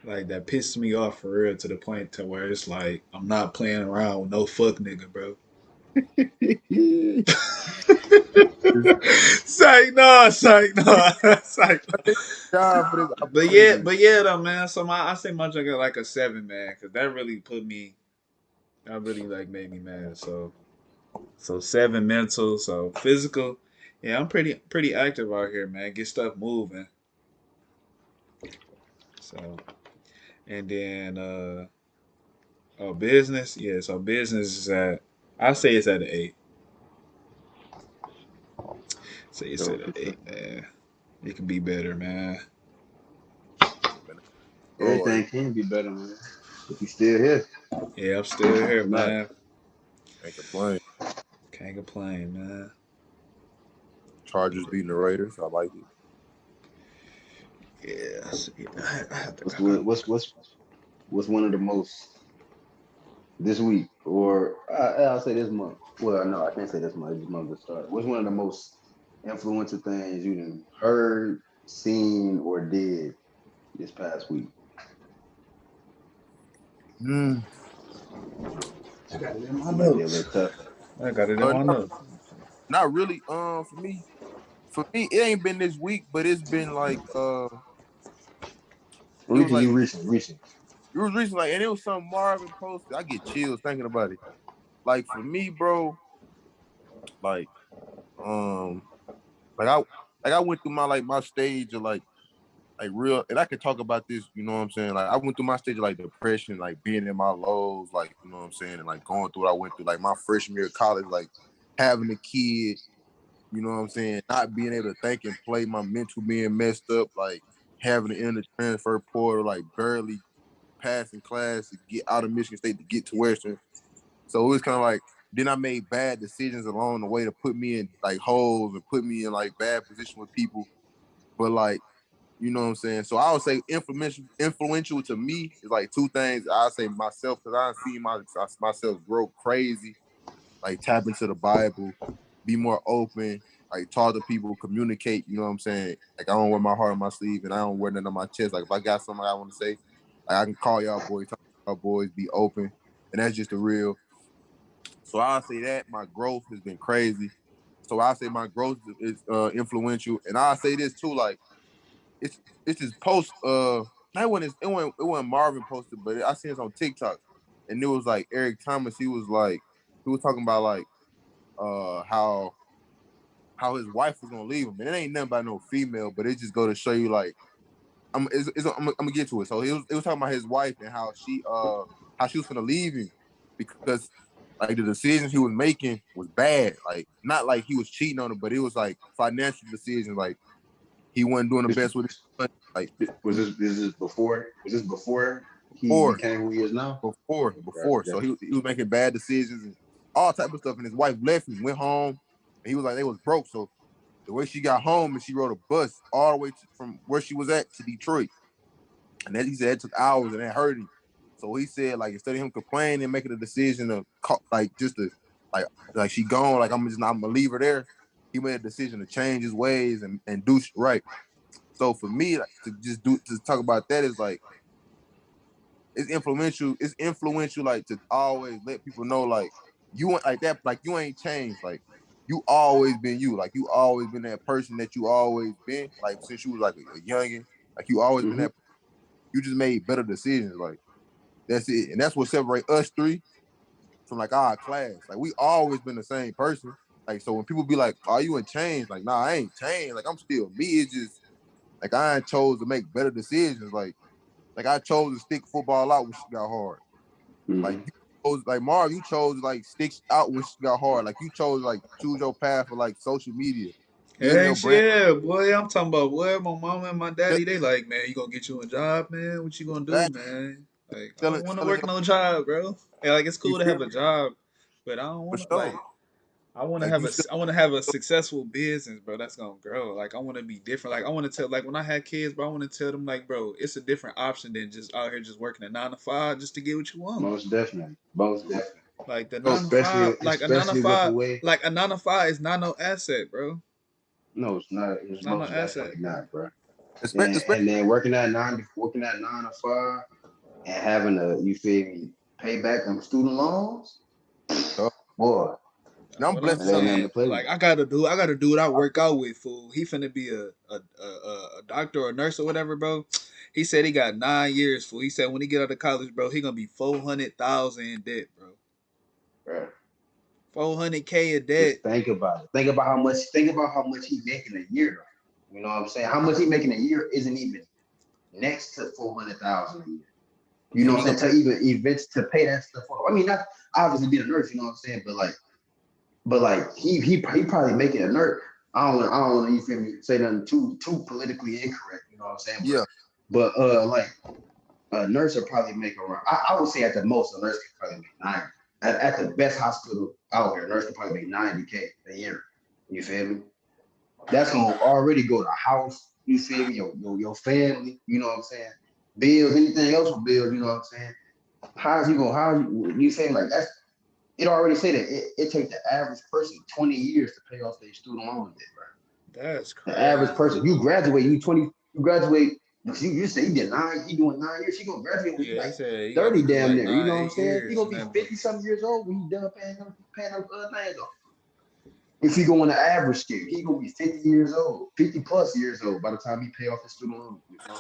that pissed me off for real to the point to where it's like I'm not playing around with no fuck nigga, bro. Psych no, psych no, psych no. Job for this But opportunity. yeah though, man. So I say my junk got like a 7, man, because that really put me. That really like made me mad. So 7 mental, so physical. Yeah, I'm pretty active out here, man. Get stuff moving. So and then oh business, yeah. So business is at I say it's at an 8. Say it's So at an for sure. 8, man. It can be better, man. Oh, like, Everything can be better, man. If you still here, Yeah, I'm still here, it's not. man. can't complain. Can't complain, man. Chargers beating the Raiders. I like it. Yeah, I have to. What's what's one of the most this week, or I'll say this month. Well, no, I can't say this month. This month to start. What's one of the most influential things you done heard, seen, or did this past week? Mm. I got it in my It might be a notes. little tough. I got it in my Not, notes. not really. For me, it ain't been this week, but it's been like it was Ricky, like you reaching. it was recently, like, and it was something Marvin posted. I get chills thinking about it. Like for me, bro, like um, like I went through my stage of like real, and I could talk about this, you know what I'm saying? Like I went through my stage of like depression, like being in my lows, like you know what I'm saying, and like going through what I went through, like my freshman year of college, like having a kid, you know what I'm saying, not being able to think and play, my mental being messed up, like having to enter the transfer portal, like barely passing class to get out of Michigan State to get to Western. So it was kind of like then I made bad decisions along the way to put me in like holes and put me in like bad position with people. But like, you know what I'm saying? So I would say influential to me is like two things. I say myself, because I see myself grow crazy, like tap into the Bible, be more open, like talk to people, communicate, you know what I'm saying? Like I don't wear my heart on my sleeve and I don't wear nothing on my chest. Like if I got something I want to say, like I can call y'all boys, talk to y'all boys, be open. And that's just the real. So I'll say that my growth has been crazy. So I say my growth is influential. And I'll say this too, like it's this post. It wasn't Marvin posted, but I seen it on TikTok, and it was like Eric Thomas. He was talking about like how his wife was gonna leave him, and it ain't nothing about no female, but it just go to show you like I'm gonna get to it. So it was talking about his wife and how she was gonna leave him because like the decisions he was making was bad. Like not like he was cheating on her, but it was like financial decisions. Like he wasn't doing the This, best with his money. Like was this before? Was this before he before, became who he is now? before. So he was making bad decisions and all type of stuff. And his wife left him, went home, and he was like they was broke. So the way she got home and she rode a bus all the way from where she was at to Detroit. And then he said it took hours and it hurt him. So he said, like, instead of him complaining and making a decision to like just to like she gone, like I'm gonna leave her there. He made a decision to change his ways and do right. So for me, like, to talk about that is like it's influential. It's influential, like to always let people know, like you ain't like that, like you ain't changed. Like you always been you. Like you always been that person that you always been. Like since you was like a youngin, like you always been Mm-hmm. that. You just made better decisions. Like that's it, and that's what separate us three from like our class. Like we always been the same person. Like so when people be like, "Are you in change?" Like, nah, I ain't changed. Like I'm still me. It's just like I chose to make better decisions. Like I chose to stick football out when she got hard. Like Mm-hmm. you chose, like Marv, you chose to like stick out when she got hard. Like you chose like choose your path for like social media, building your Heck brand. yeah, boy. I'm talking about boy, my mama and my daddy, they like, man, you gonna get you a job, man. What you gonna do, That man? Like, I selling, don't wanna selling work your, no job, bro. Yeah, like it's you cool to feel have me? a job, but I don't For wanna like sure. I wanna Like have you a still I wanna have a successful business, bro, that's gonna grow. Like I wanna be different. Like I wanna tell like when I had kids, bro, I wanna tell them like, bro, it's a different option than just out here just working a 9 to 5 just to get what you want. Most definitely. Most definitely. Like the go. nine to Especially five, especially with the way. like a 9 to 5 is not no asset, bro. No, it's not. It's Not no most asset, definitely bro. not, bro. And Especially and then working at 9 to 5 and having to, you feel me, pay back them student loans, boy. That's I'm what I'm blessed and let enough. them saying. play. Like I gotta do what I work out with, fool. He finna be a doctor or a nurse or whatever, bro. He said he got 9 years, fool. He said when he get out of college, bro, he gonna be 400,000 in debt, bro. Bro. 400K of debt. Just think about it. Think about how much. Think about how much he making a year. You know what I'm saying? How much he making a year isn't even next to 400,000 a year. You know And what he I'm gonna saying? To even events to pay that stuff off. I mean, not obviously being a nurse. You know what I'm saying? But like he probably making a nurse. I don't want to, you feel me, say nothing too politically incorrect. You know what I'm saying? Yeah, But like a nurse will probably make around. I would say at the most a nurse could probably make 90. At the best hospital out here, a nurse could probably make 90K a year. You feel me? That's gonna already go to house. You feel me? Your family. You know what I'm saying? Bills, anything else with bills. You know what I'm saying? How's you gonna? You feel me? Like that's it already say that it takes the average person 20 years to pay off their student loan debt, bro. That's The average crazy. person, you graduate, you graduate, you say you doing 9 years, you gonna graduate when you Yeah, he like said he gotta 30 do damn like near, you know what I'm 8 saying? You years gonna and be that, bro. 50 something years old when you done paying those things off. If you go on the average scale, he gonna be 50 years old, 50 plus years old by the time he pay off his student loan. You know?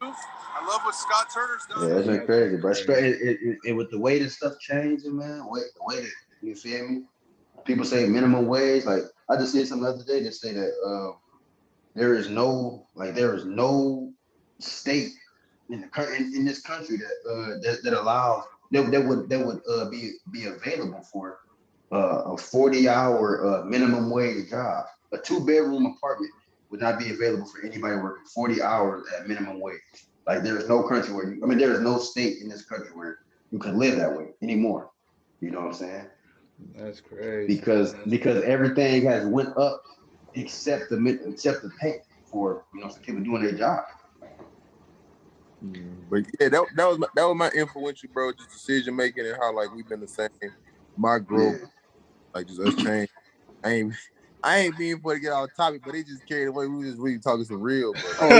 I love what Scott Turner's Yeah, done. that's been That joint crazy, bro. crazy. With the way that stuff changing, man, the way that you feel me? People say minimum wage. Like I just said something the other day that say that there is no state in in this country that allows that would be available for a 40-hour minimum wage job. A 2-bedroom apartment would not be available for anybody working 40 hours at minimum wage. Like there is no country there is no state in this country where you can live that way anymore. You know what I'm saying? That's crazy, Because everything has went up except the pay for some people doing their job. But yeah, that was my influential, bro. Just decision making and how like we've been the same. My growth, Yeah. like just us change. I ain't being for to get off topic, but it just carried away. We was just really talking some real, but like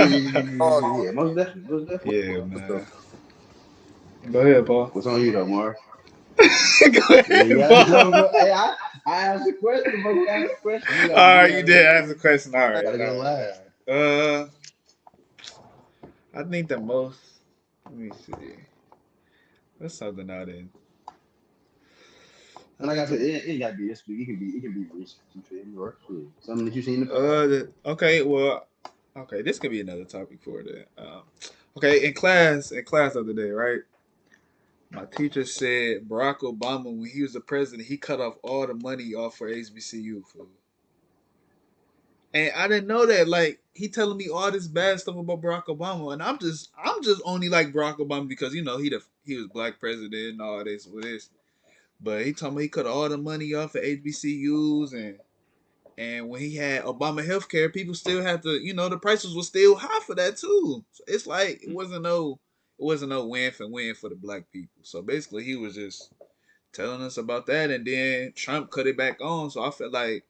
Oh man. yeah. Most definitely. Most definitely. Yeah, stuff. man. Go ahead, Paul. What's on you though, Mark? Go Yeah, you ahead, gotta go, Paul. bro. Hey, I asked a question, bro. Who asked a question? All right, You you gotta did go. ask a question. All You right, gotta all go right, live. all right. I think the most. Let me see. What's something out in? I And like I think said, the. it gotta be this week. It can be recent. You feel me? Or shit. Something that you seen in the past. Okay, well, okay, this could be another topic for that. Okay, in class the other day, right? My teacher said Barack Obama, when he was the president, he cut off all the money off for HBCU food. And I didn't know that. Like he telling me all this bad stuff about Barack Obama, and I'm just only like Barack Obama because he was black president and all this with this. But he told me he cut all the money off of HBCUs and when he had Obama healthcare, people still had to, the prices were still high for that too. So it's like it wasn't no win for the black people. So basically he was just telling us about that and then Trump cut it back on. So I feel like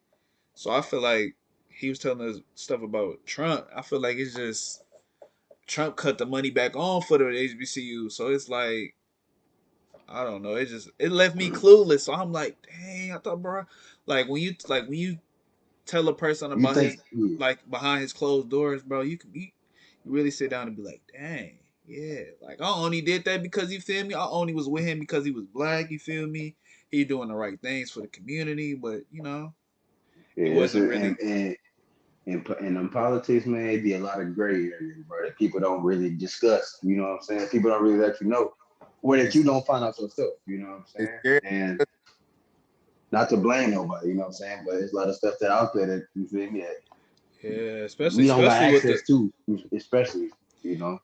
he was telling us stuff about Trump. I feel like it's just Trump cut the money back on for the HBCU. So it's like I don't know. It left me clueless. So I'm like, dang, I thought, bro, like when you tell a person You about think? his Yeah. like behind his closed doors, bro, you really sit down and be like, dang, yeah. Like I only did that because you feel me. I only was with him because he was black. You feel me? He doing the right things for the community, but it Yeah. That's wasn't it. really. And in politics, man, it be a lot of gray areas, bro, that people don't really discuss. You know what I'm saying? People don't really let you know, or that you don't find out yourself. You know what I'm It's saying? scary. And not to blame nobody, you know what I'm saying? But there's a lot of stuff that out there that you feel me that Yeah, especially we don't got especially with the access to, especially, you know.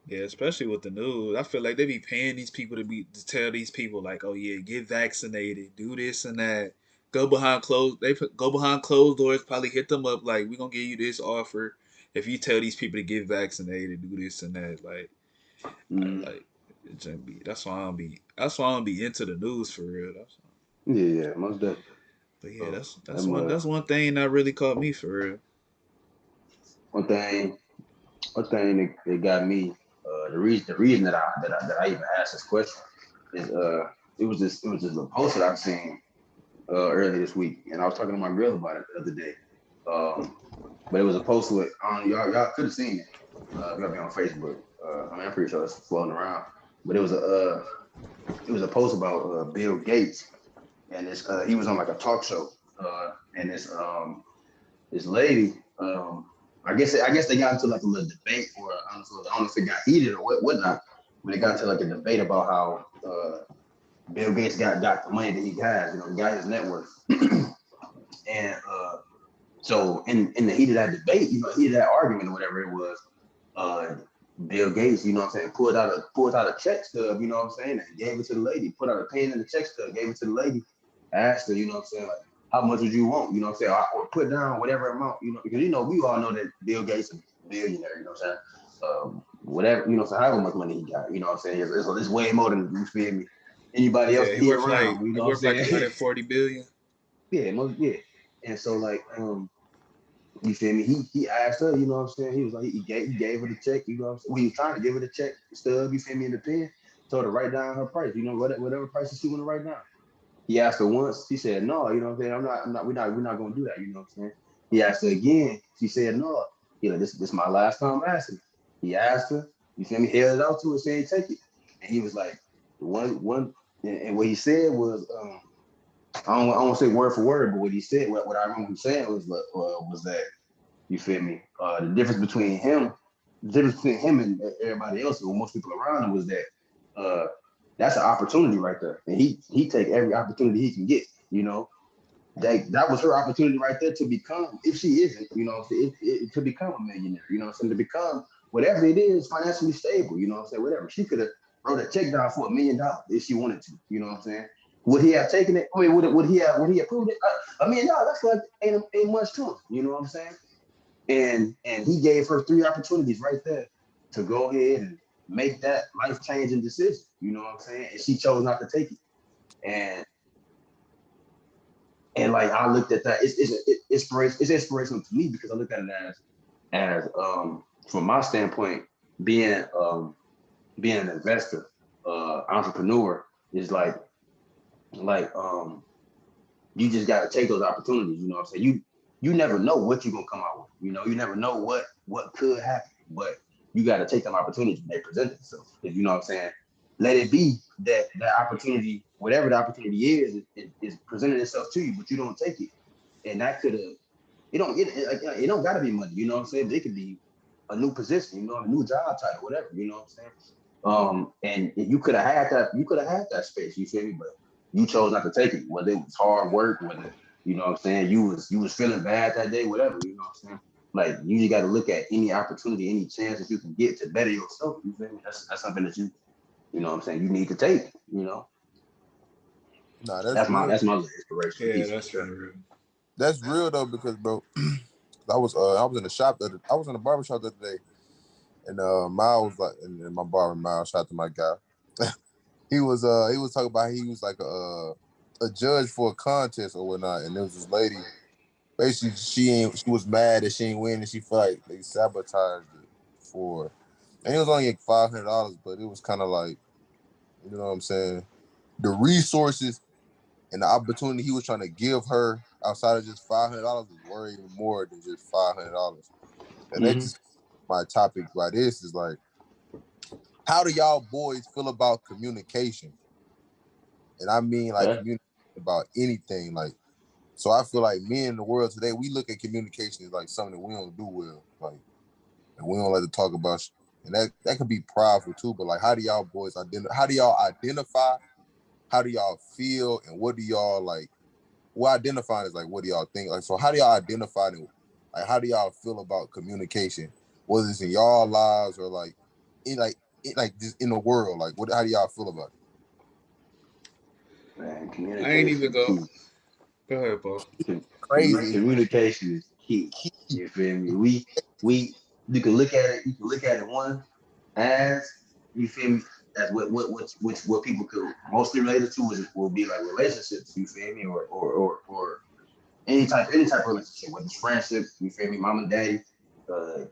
yeah, especially with the news. I feel like they be paying these people to tell these people like, oh yeah, get vaccinated, do this and that. Go behind closed doors. Probably hit them up like, we gonna give you this offer if you tell these people to get vaccinated, do this and that. Like, Mm, like it just be. That's why I don't be into the news for real. yeah, most definitely. But yeah, So that's that that's one mother, that's one thing that really caught me for real. one thing, that got me, the reason that I even asked this question is it was just a post that I've seen. earlier this week, and I was talking to my girl about it the other day. But it was a post with y'all could have seen it. If y'all be on Facebook. I mean, I'm pretty sure it's floating around. But it was a post about Bill Gates, and he was on like a talk show, and this lady, I guess they got into like a little debate, or I don't know if it got heated or whatnot, but they got into like a debate about how Bill Gates got the money that he has, he got his net worth, and so in the heat of that debate, heat of that argument or whatever it was, uh, Bill Gates, what I'm saying, pulled out a check stub, what I'm saying, and gave it to the lady, put out a pen in the check stub, gave it to the lady, asked her, what I'm saying, like, how much would you want, what I'm saying, or put down whatever amount, because we all know that Bill Gates is a billionaire, what I'm saying, whatever, so however much money he got, what I'm saying, it's way more than, you feel me, anybody else Yeah, that he around, he what I'm worth like saying, 140 billion. yeah, and so like you feel me? He asked her, what I'm saying? He was like, he gave her the check, what I'm saying? Well, he was trying to give her the check stub, you feel me, in the pen, told her to write down her price, whatever prices she want to write down. He asked her once, she said no, what I'm saying? We're not gonna do that, what I'm saying? He asked her again, she said no. He like, this my last time asking. He asked her, you feel me, held it out to her, said take it. And he was like, one and what he said was, I don't want to say word for word, but what he said, what I remember him saying was that, you feel me? The difference between him and everybody else, or most people around him, was that that's an opportunity right there, and he take every opportunity he can get. That was her opportunity right there to become, if she isn't, to become a millionaire. To become whatever it is, financially stable. Whatever she could have wrote a check down for $1 million if she wanted to. You know what I'm saying? Would he have taken it? I mean, would he approved it? $1 million, that's like ain't much to him. You know what I'm saying? And he gave her 3 opportunities right there to go ahead and make that life changing decision. You know what I'm saying? And she chose not to take it. And like I looked at that, it's inspirational to me because I look at it as from my standpoint, being being an investor, entrepreneur is like you just got to take those opportunities. You know what I'm saying? You never know what you're gonna come out with. You never know what could happen, but you got to take them opportunities when they present themselves. Because you know what I'm saying? Let it be that opportunity, whatever the opportunity is presenting itself to you, but you don't take it, and that could have. It don't got to be money. You know what I'm saying? It could be a new position. A new job title, whatever. You know what I'm saying? And you could have had that. You could have had that space. You feel me? But you chose not to take it. Whether it was hard work, whether what I'm saying, you was feeling bad that day, whatever. You know what I'm saying? Like you just got to look at any opportunity, any chance that you can get to better yourself. You feel me? That's something that you know what I'm saying, you need to take. Nah, that's real. That's my inspiration Yeah, piece that's for real. That's real though, because bro, I was in the shop I was in the barbershop the other day, and Miles was like, and my barber Miles, shout out to my guy. he was talking about he was like a judge for a contest or whatnot, and there was this lady. Basically, she was mad that she ain't win, and she felt like they sabotaged it for. And it was only like $500, but it was kind of like, you know what I'm saying, the resources and the opportunity he was trying to give her outside of just $500 was way even more than just $500. And sure. that's just my topic by this is like, how do y'all boys feel about communication? And I mean like Yeah. communication about anything. Like, so I feel like men in the world today, we look at communication as like something that we don't do well. Like, and we don't like to talk about and that could be prideful too, but like how do y'all boys identify? How do y'all feel? And what do y'all like? Well, identifying is like, what do y'all think? Like, so how do y'all identify it? Like, how do y'all feel about communication? Whether it's in y'all lives or like just in the world, like how do y'all feel about Man, I ain't communication even is go. key. Go ahead, Paul. Crazy. Communication is key. Key. You feel me? We you can look at it. You can look at it one as, you feel me, as what people could mostly relate it to will be like relationships. You feel me, or any type of relationship, whether it's friendship. You feel me, mom and daddy.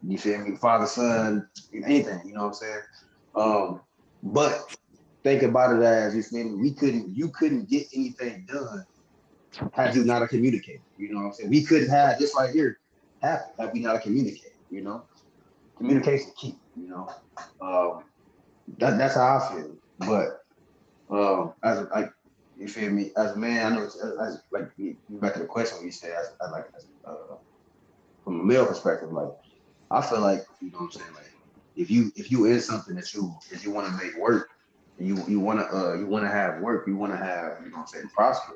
You feel me, father son, anything. You know what I'm saying? But think about it as, you feel me, you couldn't get anything done had you not communicated. You know what I'm saying? We couldn't have this right here happen had we not communicated. You know, communication key. You know, that's how I feel. But as a, like you feel me, as a man, I know it's as like you back to the question when you say as like from a male perspective, like I feel like you know what I'm saying, like if you in something that you want to make work, and you wanna have work, you wanna have you know what I'm saying prosper,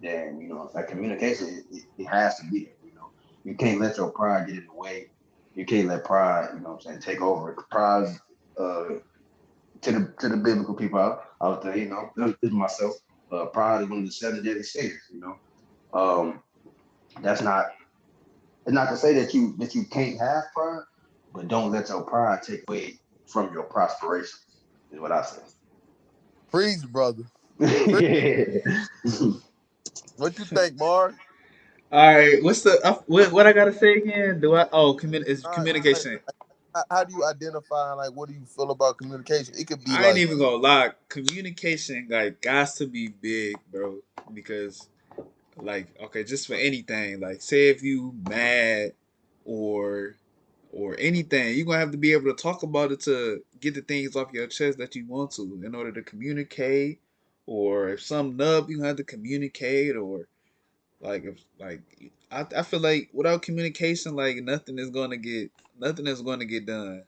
then you know that communication it has to be there. You know, you can't let your pride get in the way. You can't let pride you know what I'm saying take over. Pride uh to the biblical people out there, you know, this myself. Pride is one of the seven deadly sins. You know, that's not it's not to say that you can't have pride, but don't let your pride take away from your prosperation. Is what I Freeze, brother. Freeze. say. What you think, Mar? All right, what's the what I gotta say again? Do I? Oh, is Like, communication. how do you identify? Like, what do you feel about communication? It could be I ain't like, even gonna lie. Communication like got to be big, bro. Because like, okay, just for anything, like, say if you mad or or anything, you're gonna have to be able to talk about it to get the things off your chest that you want to in order to communicate. Or if something up, you have to communicate. Or like if like I feel like without communication, like nothing is gonna get done.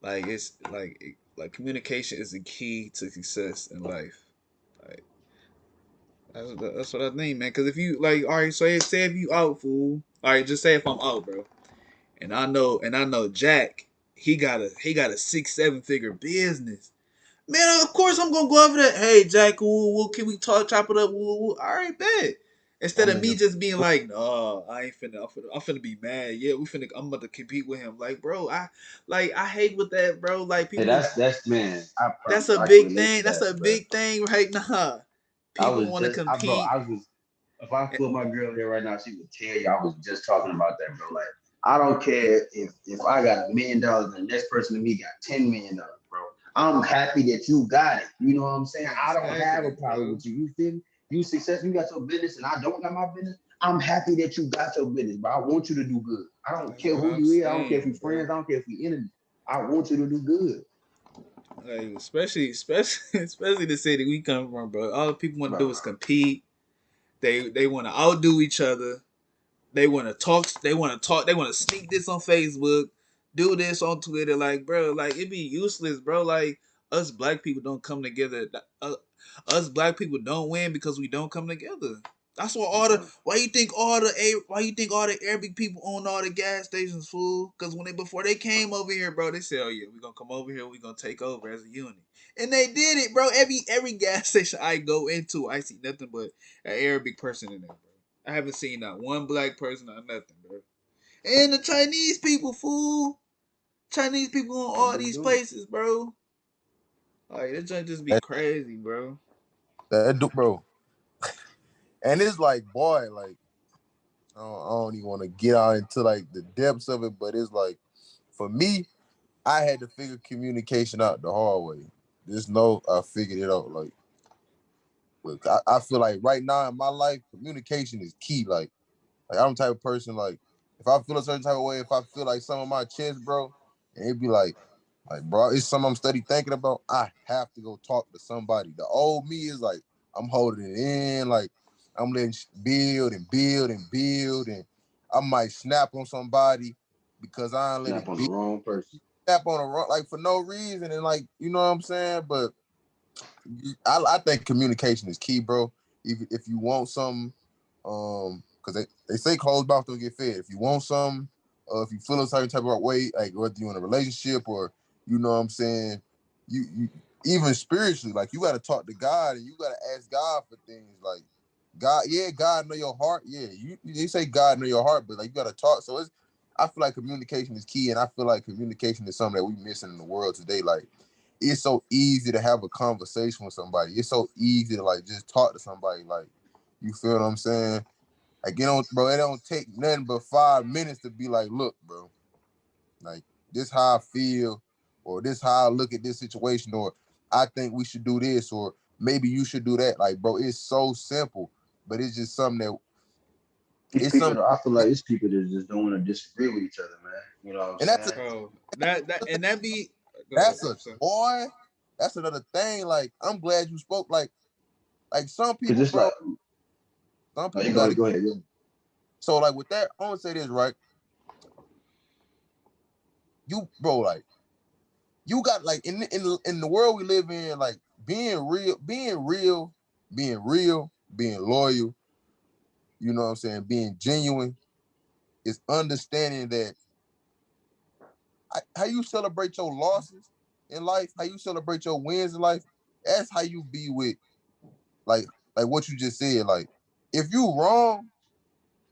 Like it's like communication is the key to success in life. Like that's what I think, man. Because if you like, all right, so say if you out, fool. All right, just say if I'm out, bro, and I know Jack, he got a 6 7 figure business. Man, of course I'm gonna go over there. Hey, Jack, can we talk, chop it up? All right, bet. That Instead of me nigga, just being like, no, I ain't finna, I'm finna be mad. Yeah, I'm about to compete with him. Like, bro, I hate with that, bro. Like, hey, people, that's man. I that's promise a I can big relate to thing. That's that, a bro. big thing right now. I People was want to just, compete. I was, if I put my girl here right now, she would tell you I was just talking about that, bro. Like, I don't care if I got $1 million and the next person to me got $10 million, bro. I'm happy that you got it. You know what I'm saying? I don't have a Exactly, problem bro. with you. You feel me? You successful, you got your business, and I don't got my business. I'm happy that you got your business, but I want you to do good. I don't That's care what who I'm you is. I don't care if saying, you bro. friends. I don't care if you enemies. I want you to do good, Like, especially the city we come from, bro. All the people want to do bro. is compete. They want to outdo each other. They want to talk. They want to talk. They want to sneak this on Facebook, do this on Twitter. Like, bro, like it be useless, bro. Like us black people don't come together. Us black people don't win because we don't come together. That's why why you think all the Arabic people own all the gas stations, fool? Because before they came over here, bro, they said, oh yeah, we gonna come over here, we gonna take over as a unit, and they did it, bro. Every gas station I go into, I see nothing but an Arabic person in there, bro. I haven't seen not one black person or nothing, bro. And the Chinese people, fool. Chinese people on They all do these do it. places, bro. Like that joint just be that, crazy, bro. bro. And it's like, boy, like I don't even want to get out into like the depths of it, but it's like for me, I had to figure communication out the hard way. Just know I figured it out. Like, look, I feel like right now in my life, communication is key. Like I'm the type of person like if I feel a certain type of way, if I feel like some of my chest, bro, and it'd be like, bro, it's something I'm steady thinking about. I have to go talk to somebody. The old me is like, I'm holding it in, like I'm letting build and build and build, and I might snap on somebody because I don't let Snap it on the be. wrong person. Snap on a wrong, like for no reason, and like you know what I'm saying. But I think communication is key, bro. If you want something, because they say closed mouth don't get fed. If you want something, if you feel a certain type of way, like whether you're in a relationship or you know what I'm saying, you even spiritually, like you got to talk to God and you got to ask God for things. Like God, yeah, God know your heart. Yeah, they say God know your heart, but like you got to talk. So it's I feel like communication is key, and I feel like communication is something that we missing in the world today. Like it's so easy to have a conversation with somebody. It's so easy to like just talk to somebody. Like, you feel what I'm saying? Like, it don't take nothing but 5 minutes to be like, look, bro, like this how I feel, or this how I look at this situation, or I think we should do this, or maybe you should do that. Like, bro, it's so simple. but it's just something that These it's something, people, I feel like it's people that just don't want to disagree with each other, man. You know what I'm and that's saying? bro. That be. Go ahead. that's a I'm sorry. boy. That's another thing. Like I'm glad you spoke. Like some Cause people, it's bro. like, Some oh, people you got to. go ahead. So like with that, I want to say this right. You bro, like you got like in the world we live in, like being real, being loyal. You know what I'm saying? Being genuine is understanding that how you celebrate your losses in life, how you celebrate your wins in life. That's how you be with like like what you just said. Like if you wrong,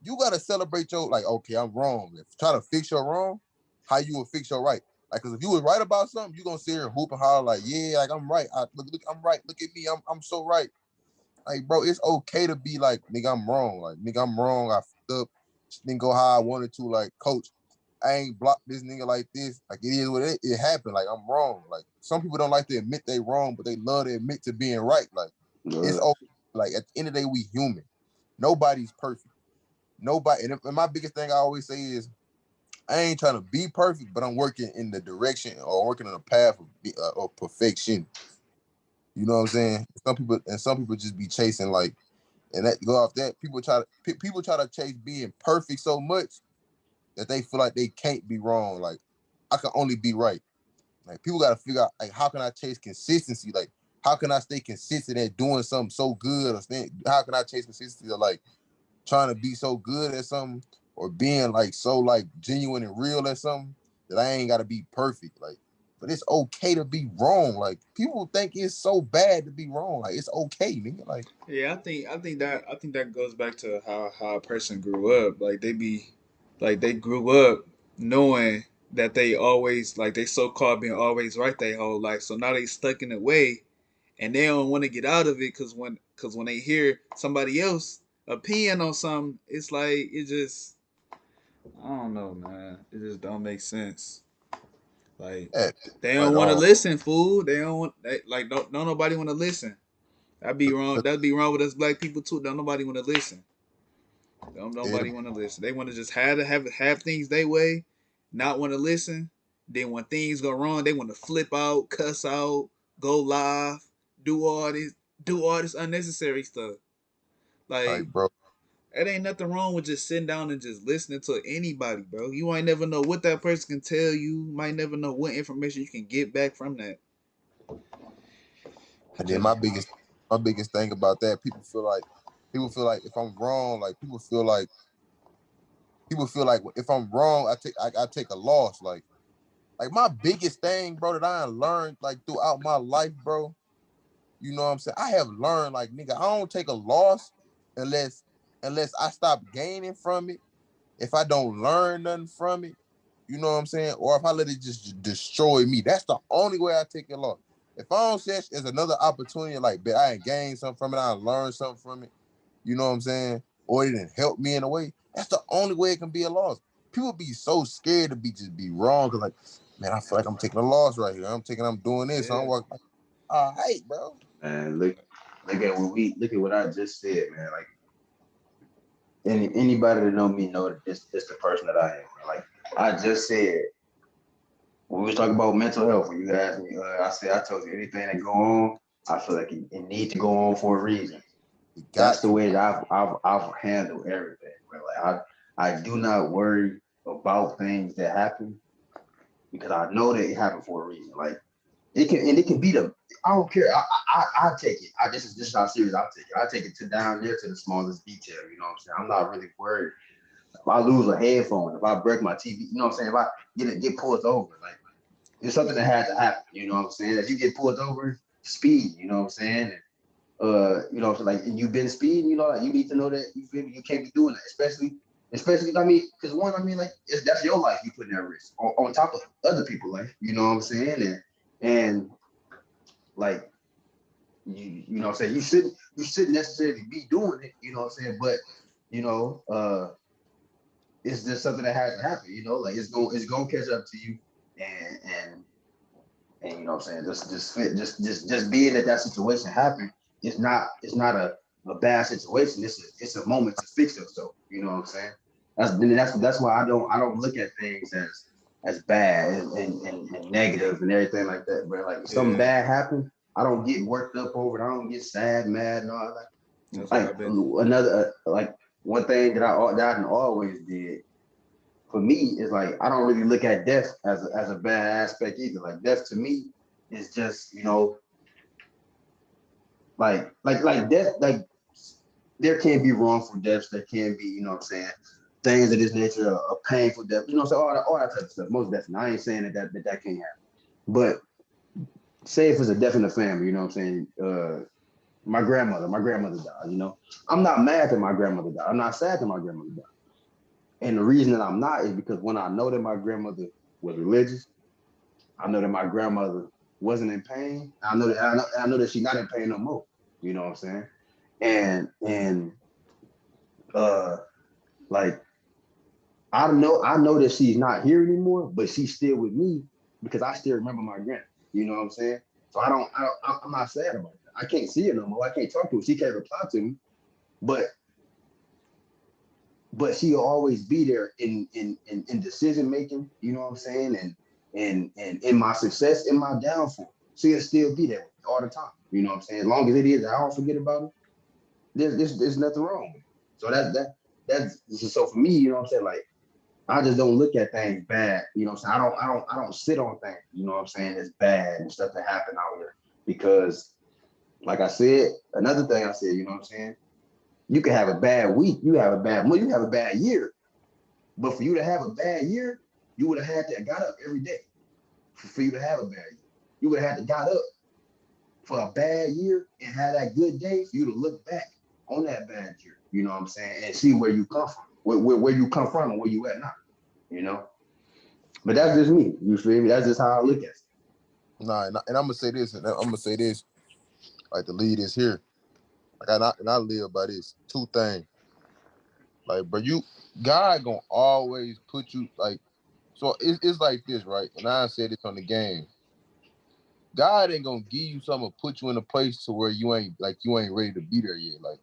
you gotta celebrate your like. Okay, I'm wrong. If try to fix your wrong, how you will fix your right. Like, cause if you was right about something, you gonna sit here and hoop and holler like, yeah, like I'm right. Look, I'm right. Look at me. I'm so right. Like, bro, it's okay to be like, nigga, I'm wrong. Like, nigga, I'm wrong. I fucked up. Didn't go how I wanted to. Like, coach, I ain't blocked this nigga like this. Like, it is what it happened. Like, I'm wrong. Like, some people don't like to admit they wrong, but they love to admit to being right. Like, it's okay. Like, at the end of the day, we human. Nobody's perfect. Nobody. And my biggest thing I always say is, I ain't trying to be perfect, but I'm working in the direction or working on a path of perfection. You know what I'm saying? Some people just be chasing like, and that go off that people try to chase being perfect so much that they feel like they can't be wrong. Like I can only be right. Like people got to figure out like how can I chase consistency? Like how can I stay consistent at doing something so good? How can I chase consistency? Or like trying to be so good at something or being like so like genuine and real at something that I ain't got to be perfect. Like, but it's okay to be wrong. Like people think it's so bad to be wrong. Like it's okay, nigga. Like Yeah, I think that goes back to how a person grew up. Like they grew up knowing that they always like they so called being always right their whole life. So now they stuck in a way and they don't want to get out of it because when they hear somebody else opinion on something, it's like it just I don't know, man. It just don't make sense. Like that they at don't want to all. listen, fool. They don't want like don't nobody want to listen. That'd be wrong. 'Cause That'd be wrong with us black people too. Don't nobody want to listen. Don't it, nobody want to listen. They want to just have things they way, not want to listen. Then when things go wrong, they want to flip out, cuss out, go live, do all this, do all this unnecessary stuff. like, Like bro, it ain't nothing wrong with just sitting down and just listening to anybody, bro. You might never know what that person can tell you. Might never know what information you can get back from that. and then Just my biggest thing about that, people feel like if I'm wrong, like people feel like if I'm wrong, I take a loss. Like my biggest thing, bro, that I learned like throughout my life, bro. You know what I'm saying? I have learned, like, nigga, I don't take a loss unless I stop gaining from it. If I don't learn nothing from it, you know what I'm saying? Or if I let it just destroy me. That's the only way I take a loss. If I don't see it as another opportunity, like, bet I ain't gained something from it, I learned something from it, you know what I'm saying? Or it didn't help me in a way, that's the only way it can be a loss. People be so scared to be wrong because, like, man, I feel like I'm taking a loss right here. I'm doing this. So I'm yeah. walking like, all right, bro. Man, look at what I just said, man. Like anybody that know me know that this the person that I am. Like I just said when we was talking about mental health, when you asked me, I told you anything that go on, I feel like it need to go on for a reason. You That's got the to, way bro. that I've handled everything. Bro. Like I do not worry about things that happen because I know that it happened for a reason. Like it can be the I don't care. I take it. This is how serious I take it. I take it to down there to the smallest detail. You know what I'm saying? I'm not really worried. If I lose a headphone, if I break my TV, you know what I'm saying? If I get pulled over, like it's something that had to happen. You know what I'm saying? If you get pulled over, speed. You know what I'm saying? And, you know, so like and you've been speeding. You know, like, you need to know that you can't be doing that, especially. I mean, because one, I mean, like that's your life you putting at risk on top of other people's life. You know what I'm saying? And like you know what I'm saying, you shouldn't necessarily be doing it, you know what I'm saying, but you know, it's just something that has to happen, you know, like it's gonna catch up to you and and you know what I'm saying, just being that situation happened, it's not a bad situation. It's a moment to fix yourself. You know what I'm saying? That's why I don't look at things as bad and negative and everything like that. But like if something Yeah, bad happens, I don't get worked up over it. I don't get sad, mad, and all that. that's what Like I've been. another like one thing that I always did for me is like I don't really look at death as a bad aspect either. Like death to me is just like death like there can be wrongful deaths. There can be what I'm saying things of this nature, a painful death. You know what I'm saying all that type of stuff. Most definitely, I ain't saying that can't happen. But say if it's a death in the family, you know what I'm saying. My grandmother died. I'm not mad that my grandmother died. I'm not sad that my grandmother died. And the reason that I'm not is because when I know that my grandmother was religious, I know that my grandmother wasn't in pain. I know that she's not in pain no more. You know what I'm saying? And uh like I know that she's not here anymore, but she's still with me because I still remember my grandma. You know what I'm saying? So I'm not sad about that. I can't see her no more. I can't talk to her. She can't reply to me, but she'll always be there in decision making, you know what I'm saying? And in my success, in my downfall. She'll still be there all the time. You know what I'm saying? As long as it is, I don't forget about it. There's nothing wrong with it. So that's so for me, you know what I'm saying? Like I just don't look at things bad. You know what I'm saying? I don't sit on things, you know what I'm saying, that's bad and stuff that happen out here. Because like I said, another thing I said, you know what I'm saying? You can have a bad week, you have a bad month, you have a bad year. But for you to have a bad year, you would have had to got up every day for you to have a bad year. You would have had to got up for a bad year and had that good day for you to look back on that bad year. You know what I'm saying? And see where you come from, where you come from and where you at now. You know? But that's just me. You feel me? That's just how I look at it. Nah, and I'm gonna say this, like the lead is here. Like I live by this two things. Like, but God gonna always put you like. So it's like this, right? And I said this on the game. God ain't gonna give you something, put you in a place to where you ain't ready to be there yet. Like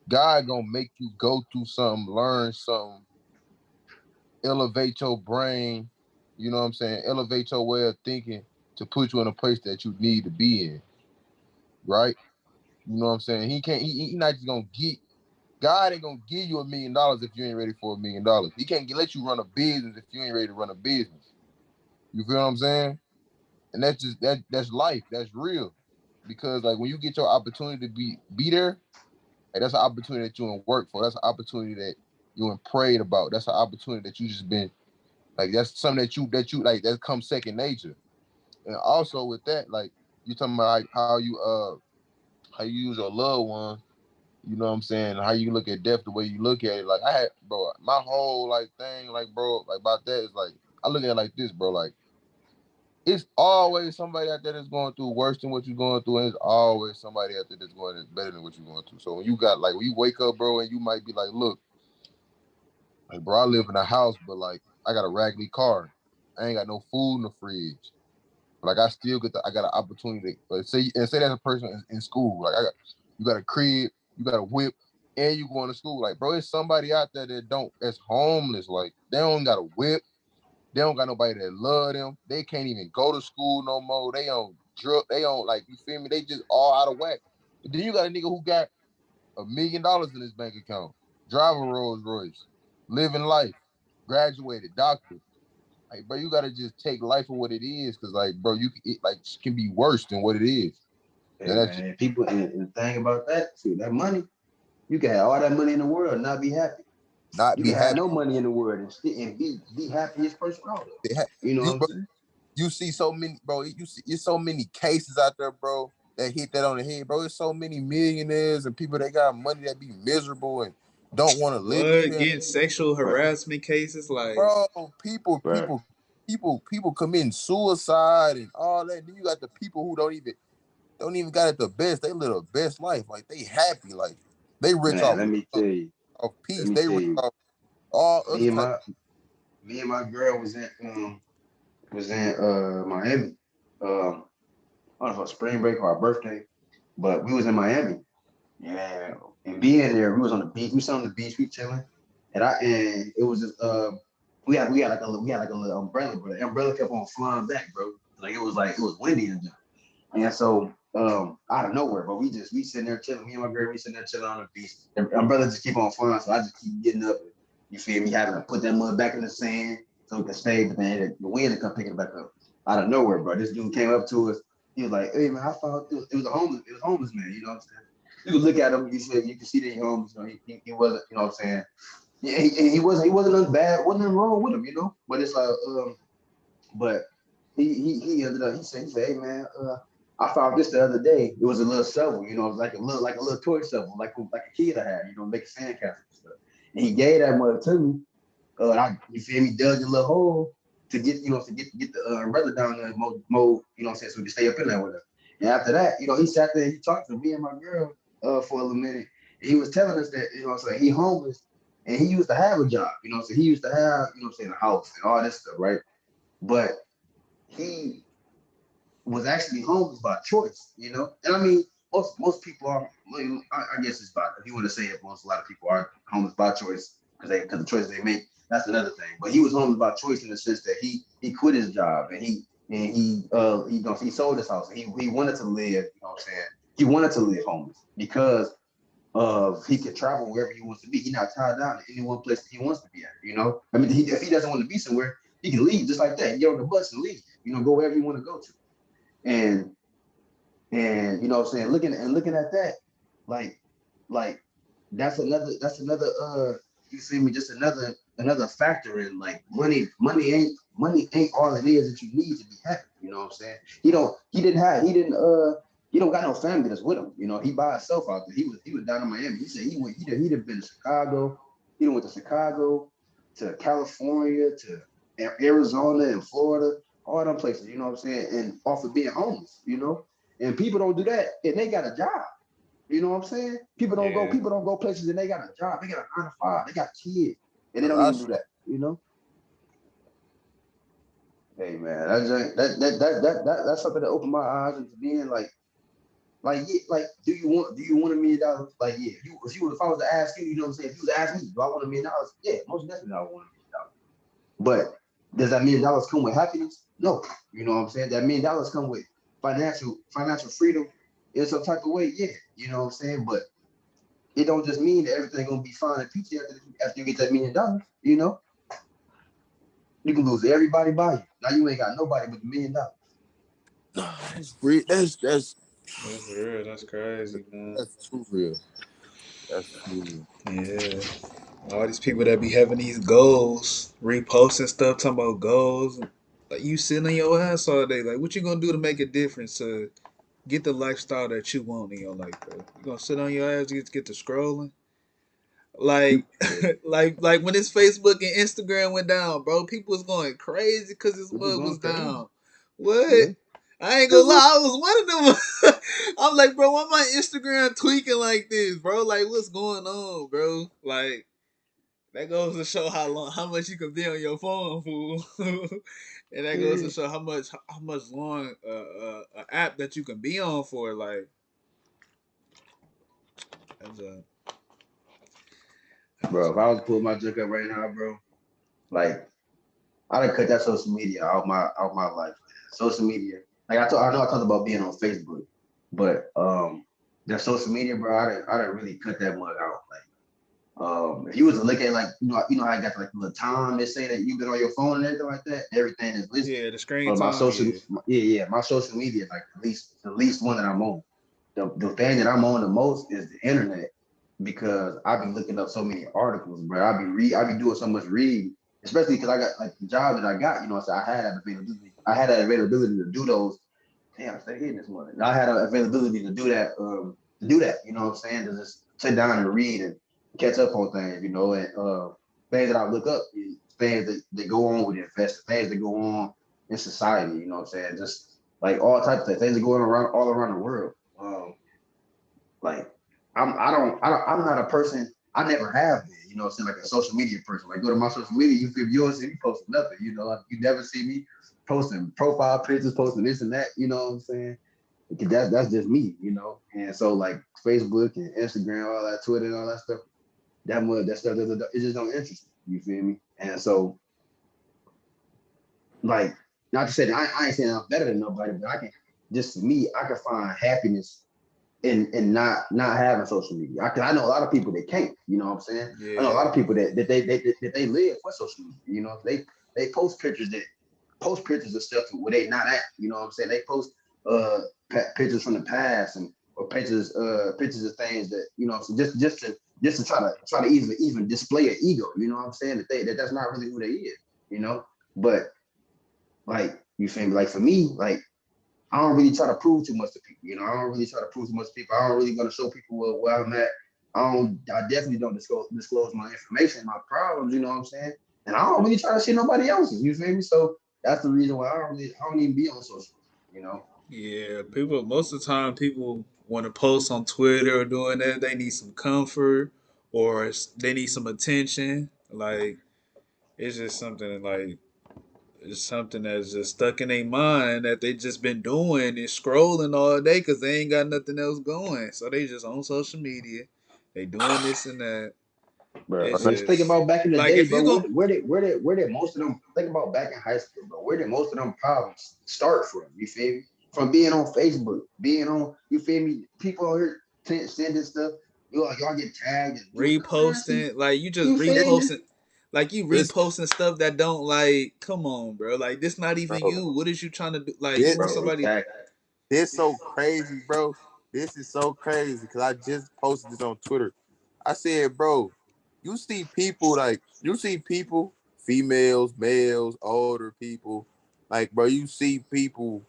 God gonna make you go through something, learn something, elevate your brain. You know what I'm saying? Elevate your way of thinking to put you in a place that you need to be in, right? You know what I'm saying? He not just gonna get. God ain't gonna give you $1 million if you ain't ready for $1 million. He can't let you run a business if you ain't ready to run a business. You feel what I'm saying? And that's just that's life. That's real. Because like when you get your opportunity to be there, like, that's an opportunity that you in work for. That's an opportunity that you in prayed about. That's an opportunity that you just been like. That's something that you like. That comes second nature. And also with that, like you talking about like how you use your loved ones. You know what I'm saying? How you look at death the way you look at it. Like I had, bro, my whole like thing, like bro, like about that is like I look at it like this, bro. Like it's always somebody out there that's going through worse than what you're going through, and it's always somebody out there that's going better than what you're going through. So when you got like when you wake up, bro, and you might be like, look, like bro, I live in a house, but like I got a raggedy car. I ain't got no food in the fridge. But like I got an opportunity. But say that's a person in school. Like you got a crib, you got a whip, and you going to school. Like, bro, there's somebody out there that's homeless. Like they don't got a whip. They don't got nobody that love them. They can't even go to school no more. They on drug. They on like you feel me. They just all out of whack. But then you got a nigga who got $1 million in his bank account, driving Rolls Royce, living life, graduated, doctor. Like, bro, you gotta just take life for what it is, cause like, bro, it like can be worse than what it is. Hey And that's just man, people and the thing about that too, that money, you can have all that money in the world and not be happy. not You be can have happy. no money in the world and be happiest person out there. You know what You, I'm bro, saying? you see so many, bro. You see, it's so many cases out there, bro, that hit that on the head, bro. There's so many millionaires and people that got money that be miserable and don't want to live. What getting sexual Right. harassment cases like Bro, Right. people committing suicide and all that. Then you got the people who don't even got it the best. They live the best life. Like they happy. Like they rich Man, off let me tell you. of Let peace. me They tell rich you. off all other Me and type. my me and my girl was in Miami. I don't know if it was spring break or our birthday, but we was in Miami Yeah, and being there, we was on the beach. We sat on the beach, we chilling, and it was just we had like a little umbrella, but the umbrella kept on flying back, bro. Like it was windy and stuff. And so out of nowhere, but we sitting there chilling. Me and my girl, we sitting there chilling on the beach. The umbrella just keep on flying, so I just keep getting up. You feel me? Having to put that mud back in the sand so it can stay, but then the wind to come pick it back up. Out of nowhere, bro. This dude came up to us. He was like, "Hey man, I found this." It was a homeless man. You know what I'm saying? You could look at him. You can see that he's homeless. You know, he wasn't. You know what I'm saying? Yeah, he wasn't nothing bad. Wasn't nothing wrong with him. You know, but it's like but he ended up. He said, "Hey man, I found this the other day. It was a little shovel. You know, it was like a little toy shovel, like a kid I had. You know, make sandcastles and stuff." And he gave that mother to me. You feel me? Dug a little hole to get get the umbrella down there, you know what I'm saying, so we can stay up in there with her. And after that, you know, he sat there and he talked to me and my girl for a little minute. And he was telling us that, you know what I'm saying, he homeless and he used to have a job, you know what I'm saying? He used to have, you know what I'm saying, a house and all this stuff, right? But he was actually homeless by choice, you know? And I mean, most people are, I guess it's about, if you want to say it, a lot of people are homeless by choice because the choices they make. That's another thing. But he was homeless by choice in the sense that he quit his job and he sold his house. He wanted to live, you know what I'm saying? He wanted to live homeless because of he could travel wherever he wants to be. He's not tied down to any one place that he wants to be at, you know? I mean, if he doesn't want to be somewhere, he can leave just like that. He get on the bus and leave, you know, go wherever you want to go to. And you know what I'm saying, looking at that, like like that's another you see me, just another factor in like money ain't all it is that you need to be happy. You know what I'm saying? He don't got no family that's with him. You know, he by himself out there. He was down in Miami. He said he'd have been to Chicago. He went to Chicago, to California, to Arizona and Florida, all them places, you know what I'm saying? And off of being homeless, you know? And people don't do that and they got a job. You know what I'm saying? Yeah. People don't go places and they got a job. They got a 9 to 5. They got kids. And they A don't lot even of do shit. that, you know? Hey man, that's something that opened my eyes into being yeah, like do you want $1 million? Like, yeah, if I was to ask you, you know what I'm saying? If you was to ask me, do I want $1 million? Yeah, most definitely I want $1 million. But does that $1 million come with happiness? No. You know what I'm saying? That $1 million come with financial freedom in some type of way. Yeah. You know what I'm saying? But it don't just mean that everything gonna be fine and peachy after you get that $1 million. You know, you can lose everybody by you. Now you ain't got nobody but $1 million. That's free. That's real. That's crazy, man. That's too real. That's too real. Yeah. All these people that be having these goals, reposting stuff, talking about goals. Like you sitting on your ass all day. Like what you gonna do to make a difference to get the lifestyle that you want in your life, bro? You gonna sit on your ass to get to scrolling? Like, like when his Facebook and Instagram went down, bro, people was going crazy because his People mug was going crazy. down. What? Yeah. I ain't gonna lie, I was one of them. I'm like, bro, why my Instagram tweaking like this, bro? Like, what's going on, bro? Like, that goes to show how much you can be on your phone, fool. And that goes to Yeah. show how much long a app that you can be on for. Like, that's a, Bro, if I was to pull my junk up right now, bro, like I done cut that social media out my life. Social media. Like I know I talked about being on Facebook, but that social media, bro, I done really cut that mug out. Like if you was to look at like you know how I got like the time they say that you've been on your phone and everything like that, everything is listed. yeah, the screen But time, yeah. my social media like the least one that I'm on. The thing that I'm on the most is the internet because I've been looking up so many articles, bro. I be doing so much reading, especially because I got like the job that I got. You know, so I had that availability. I had that availability to do those. Damn, I stay hitting this morning. I had an availability to do that. You know what I'm saying? To just sit down and read and catch up on things. You know, and things that I look up, things that go on with investors, things that go on in society. You know what I'm saying? Just like all types of things that go on around all around the world. Like I'm not a person. I never have been. You know what I'm saying? Like a social media person. Like go to my social media, you don't see me posting nothing. You know, like you never see me posting profile pictures, posting this and that. You know what I'm saying? because that's just me, you know. And so like Facebook and Instagram, all that Twitter and all that stuff, that stuff it just don't interest me. You feel me? And so like not to say that I ain't saying I'm better than nobody, but I can just me, I can find happiness in not having social media. Cause I know a lot of people that can't, you know what I'm saying? I know a Yeah. lot of people that they live for social media, you know, they post pictures of stuff where they not at, you know what I'm saying? They post uh pictures from the past and or pictures of things that, you know, so just to try to even display an ego, you know what I'm saying? That's not really who they is, you know. But like you feel me? Like for me, like I don't really try to prove too much to people. You know, I don't really try to prove too much to people. I don't really gonna show people where I'm at. I definitely don't disclose my information, my problems. You know what I'm saying? And I don't really try to see nobody else's. You feel me? So that's the reason why I don't even be on social. You know? Yeah, people. Most of the time, people want to post on Twitter or doing that. They need some comfort, or they need some attention. Like it's just something like it's something that's just stuck in their mind that they just been doing and scrolling all day because they ain't got nothing else going. So they just on social media. They doing this and that. Bro, It's just think just about back in the like day, if bro. you go Where did most of them think about back in high school, bro? Where did most of them problems start from? You feel me? From being on Facebook, being on, you feel me? People on here sending stuff. Y'all get tagged and doing reposting, like you just you feel me? reposting, like you This, reposting stuff that don't like. Come on, bro. Like this not even bro, you. What is you trying to do? Like you this, want Bro, somebody? exactly. this so crazy, bro. This is so crazy because I just posted this on Twitter. I said, bro, you see people, females, males, older people, like, bro, you see people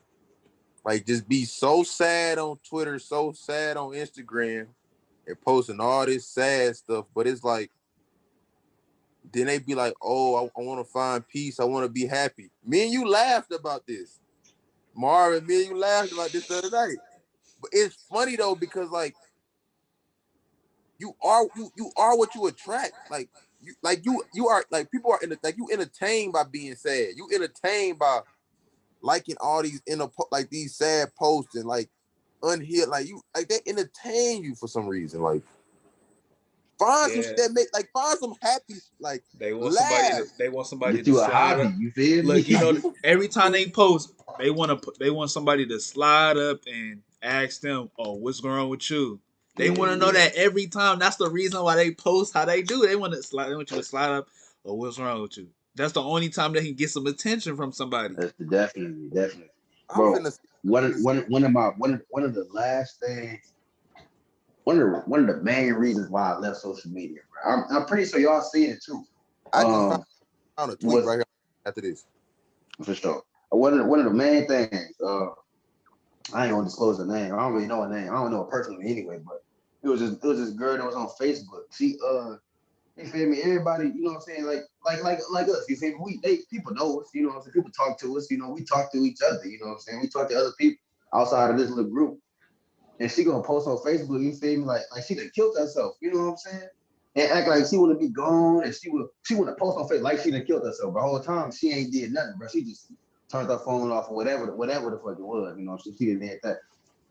like just be so sad on Twitter, so sad on Instagram, and posting all this sad stuff. But it's like, then they be like, oh, I want to find peace. I want to be happy. Me and you laughed about this. Marvin, me and you laughed about this the other night. But it's funny though because like you are what you attract. You are like people are in like you entertained by being sad. You entertained by liking all these like these sad posts and like unhealed like you like they entertain you for some reason. Like find some shit Yeah, that make like find some happy like they want somebody. laugh. They want somebody Get to you a slide hobby, up. you feel me? Look, every time they post, they want somebody to slide up and ask them, "Oh, what's going on with you?" They want to know Yeah, that every time. That's the reason why they post how they do. They want to slide. They want you to slide up. Oh, what's wrong with you? That's the only time they can get some attention from somebody. that's definitely, I'm bro. finna One of the last things, one of the main reasons why I left social media, bro. I'm pretty sure y'all seen it too. I just found a tweet Was right here after this. for sure. One of the main things. I ain't gonna disclose her name. I don't really know her name. I don't know her personally anyway, but it was this girl that was on Facebook. She you feel me? Everybody, you know what I'm saying? Like us, you feel me? People know us, you know what I'm saying? People talk to us, you know, we talk to each other, you know what I'm saying? We talk to other people outside of this little group. And she gonna post on Facebook, you feel me? Like she done killed herself, you know what I'm saying? And act like she wanna be gone and she wanna post on Facebook like she done killed herself. But the whole time she ain't did nothing, bro. She just turned her phone off or whatever the fuck it was, you know, she did that.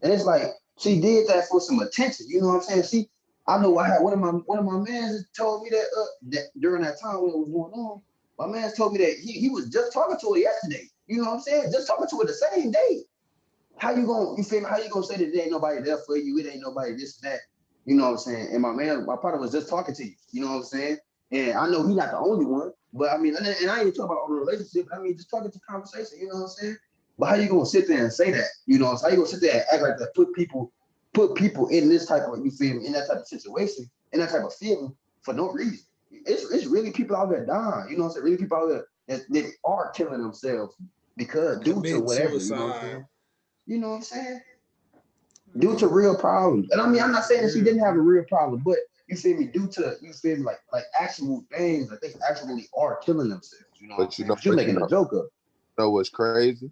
And it's like she did that for some attention. You know what I'm saying? I know I had one of my mans told me that during that time when it was going on, my man told me that he was just talking to her yesterday. You know what I'm saying? Just talking to her the same day. How you feel me? How you gonna say that there ain't nobody there for you? It ain't nobody this that. You know what I'm saying? And my partner was just talking to you. You know what I'm saying? And I know he's not the only one, but I mean, and I ain't even talking about on a relationship. I mean, just talking to conversation. You know what I'm saying? But how you gonna sit there and say that? You know, how you gonna sit there and act like that? Put people in this type of you feel me in that type of situation, in that type of feeling for no reason. It's really people out there dying. You know what I'm saying? Really people out there that are killing themselves because due to Committing whatever. You know what I'm suicide. saying? You know what I'm saying? Due to real problems. And I mean, I'm not saying that she Yeah. didn't have a real problem, but you feel me, due to you feel me, like actual things that they actually are killing themselves. You know what I'm But saying? But you're making a joke of it. what's crazy?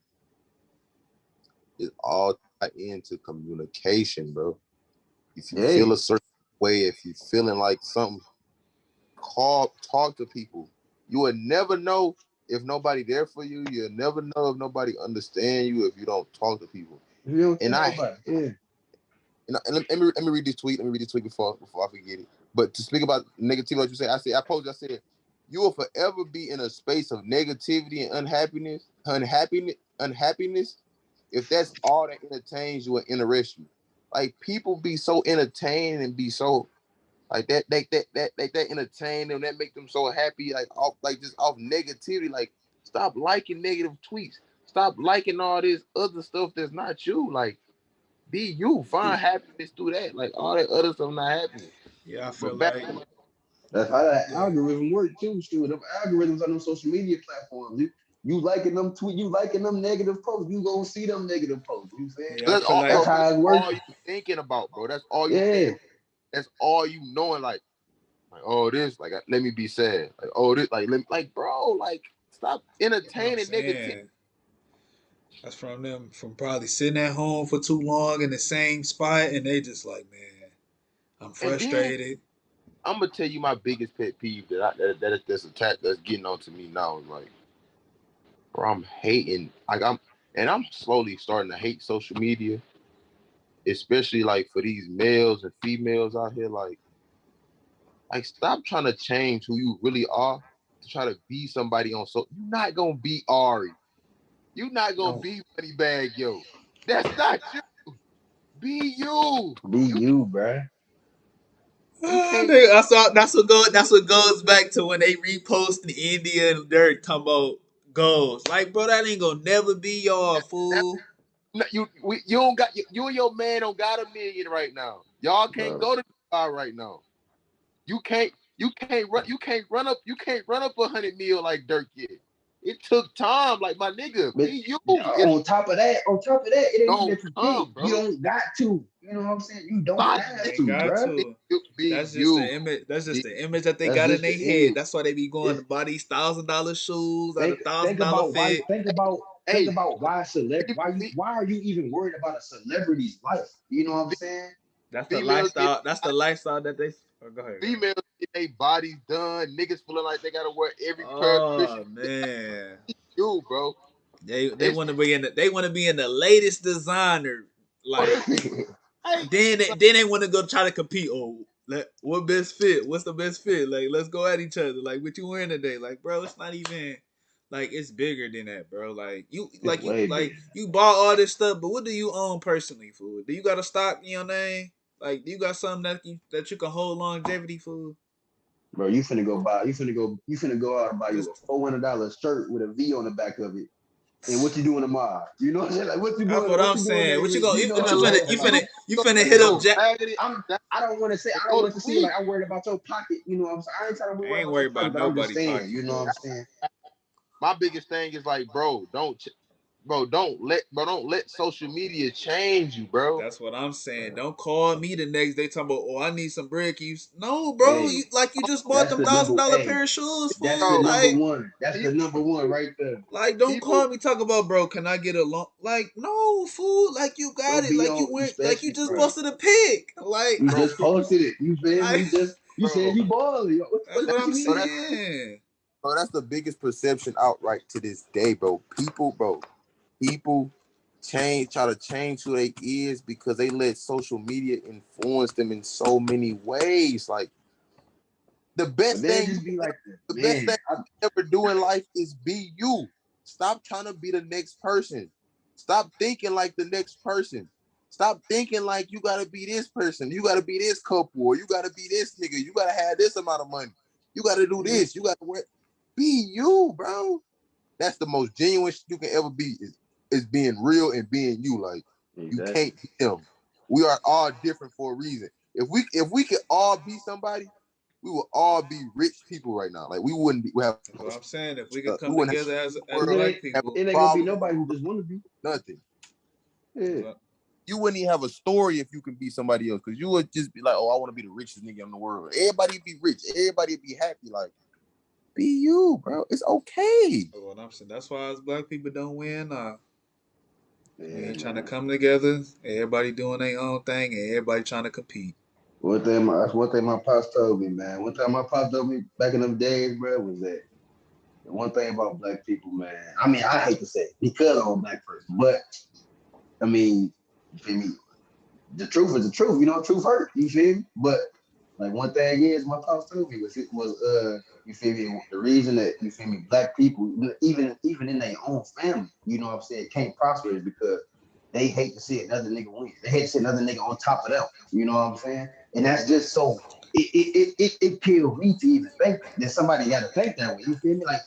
It all tied into communication, bro. If you feel a Hey, certain way, if you feeling like something, talk to people. You will never know if nobody there for you. You'll never know if nobody understand you if you don't talk to people. You don't And tell I nobody. Yeah. let me read this tweet. Let me read this tweet before I forget it. But to speak about negativity, like you say, I said, you will forever be in a space of negativity and unhappiness, if that's all that entertains you and interests you. Like people be so entertained and be so like that entertain them, that make them so happy, just off negativity. Like stop liking negative tweets. Stop liking all this other stuff that's not you. Like be you. Find happiness through that. Like all that other stuff not happiness. Yeah, I feel But back like That's how that yeah. algorithm work too. Shoot, them algorithms on them social media platforms. You liking them tweet, you liking them negative posts, you gonna see them negative posts. You saying? Yeah, I that's feel all like That's bro, how that's it works. all you thinking about, bro. That's all you Yeah. think. That's all you knowing. Like oh this, like let me be sad. Like oh this, like bro, like stop you know what I'm entertaining negativity. saying. That's from them from probably sitting at home for too long in the same spot, and they just like, man, I'm And then frustrated. I'm gonna tell you my biggest pet peeve that's getting on to me now is like, bro, I'm hating. I'm slowly starting to hate social media, especially like for these males and females out here. Like stop trying to change who you really are to try to be somebody on. So you're not gonna be Ari. You're not gonna No. be Moneybag Yo. That's not you. Be you. Be You you, bruh. can't. That's what goes back to when they reposted India and Dirt talking about goals. Like, bro, that ain't gonna never be y'all, That, fool. you don't got you and your man don't got $1 million right now. Y'all can't Bro. go to Dubai right now. You can't run up 100 mil like Dirk yet. It took time, like my nigga. But Be you. It's on top of that, it ain't even no that you time, think. You bro. don't got to. You know what I'm saying? You don't Not have Ain't to, got bruh. to. be That's just you. the image. That's just Be, the image that they That's got in just their the head. image. That's why they be going It's to buy these $1,000 shoes at a think thousand dollar about why fit. think hey, about fe- why are you even worried about a celebrity's life? You know what I'm saying? That's the females get lifestyle. That's the lifestyle that they. Oh, go ahead, go ahead. females get their bodies done. Niggas feeling like they gotta wear every pair of Christian. Oh man, You, bro. they It's want to be in the latest designer. bro, Like this hey, then they want to go try to compete. Oh, what best fit? What's the best fit? Like let's go at each other. Like what you wearing today? Like bro, it's not even like it's bigger than that, bro. It's way bigger. like you bought all this stuff, but what do you own personally, fool? Do you got a stock in your name? Like do you got something that you can hold longevity, fool? Bro, you finna go out and buy you Just a $400 shirt with a V on the back of it. And what you doing tomorrow? You know what I'm saying? Like that's what what I'm you doing saying. next What you week? going You know what what you I'm finna saying? you Like, finna you go finna to hit up go Jack? raggedy I'm and I don't go want to to see sleep. like I'm worried about your pocket. You know what I'm saying? I ain't trying to be I worried ain't about your worried pocket, about but I'm just nobody saying, pocket, you know what I'm bro. saying? My biggest thing is like, don't let social media change you, bro. That's what I'm saying. Don't call me the next day talking about, oh, I need some bread. No, bro. Hey, You just bought that's them the thousand number. dollar Hey, pair of shoes, that's the fool. Bro, number one. That's pe- the number one right there. Don't people, call me talk about, bro. Can I get a long? Like, no, fool. Like you got Don't it. be Like you on, went. Like you especially, just bro. posted a pic. You bro, just posted it. You feel me? Like You said bro, you balling. that's what What I'm you bro, mean? saying. that's the biggest perception outright to this day, bro. People try to change who they is because they let social media influence them in so many ways. Like the But best then it thing, just be like, the best man, thing you ever do in life is be you. Stop trying to be the next person. Stop thinking like the next person. Stop thinking like you gotta be this person. You gotta be this couple, or you gotta be this nigga. You gotta have this amount of money. You gotta do yeah, this. You gotta wear. Be you, bro. That's the most genuine you can ever be. Is being real and being you. Like you exactly. can't be them. We are all different for a reason. If we could all be somebody, we would all be rich people right now. Like we wouldn't be. We have. That's what I'm saying. If we could We come wouldn't together as have Cause world, black have people, it ain't gonna be problems, nobody who just want to be. nothing. Yeah. You wouldn't even have a story if you can be somebody else, because you would just be like, "Oh, I want to be the richest nigga in the world." Everybody be rich. Everybody be happy. Like, be you, bro. It's okay. that's what I'm saying. That's why us black people don't win. We Yeah, ain't trying to man. come together. Everybody doing their own thing, and everybody trying to compete. That's one thing my pops told me, man. One time my pops told me back in them days, bro, was that the one thing about black people, man. I mean, I hate to say it because I'm a black person, but I mean, You feel me? The truth is the truth, truth hurt, you feel me? But like one thing is my pops told me was you feel me, the reason that you feel me, black people, even in their own family, you know what I'm saying, can't prosper is because they hate to see another nigga win. They hate to see another nigga on top of them. You know what I'm saying? And that's just so it killed me to even think that somebody got to think that way. You feel me? Like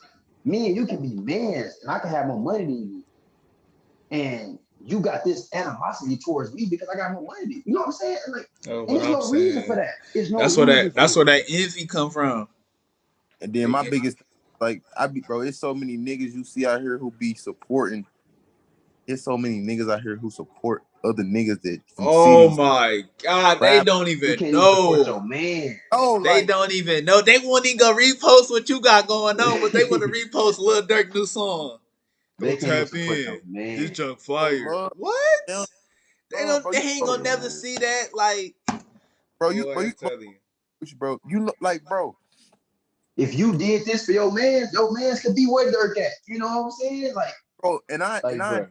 me and you can be mans, and I can have more money than you, and you got this animosity towards me because I got more money than you. You know what I'm saying? Like, and what there's I'm no reason saying. for that. There's no reason That's for where it. that envy come from. And then They my get, biggest like I be bro, it's so many niggas you see out here who be supporting. It's so many niggas out here who support other niggas that from oh cities my God, they rap. don't You even can't even support know. your man. Oh, They like don't even know. They won't even go repost what you got going on, but they want to repost Lil Durk new song. Go They can't even tap support your in. This man. junk they don't fire. love, What? they don't They love, don't. bro. They You ain't know, gonna never see that. Like, bro, boy, you I'm telling you. bro. You know, like, bro, If you did this for your man could be where Dirk at. You know what I'm saying? bro, and I Bro.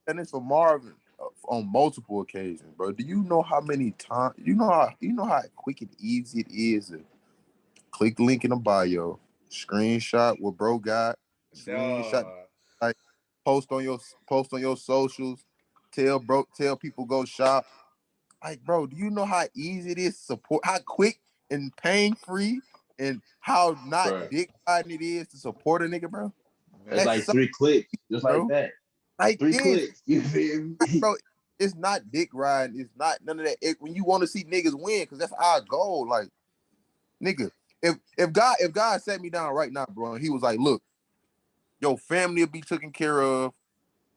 and it's for Marvin on multiple occasions, bro. Do you know how many times you know how quick and easy it is to click the link in the bio, screenshot what bro got, screenshot Dog. like post on your socials, tell people go shop. Like, bro, do you know how easy it is to support, how quick and pain free, and how not Bro. dick riding it is to support a nigga, bro? It's That's Man. like so, 3 clicks, just like bro. that. Like Three it's clicks. You feel me? bro. It's not dick riding. It's not none of that. When you want to see niggas win, because that's our goal. Like, nigga, if God sat me down right now, bro, and he was like, look, your family will be taken care of.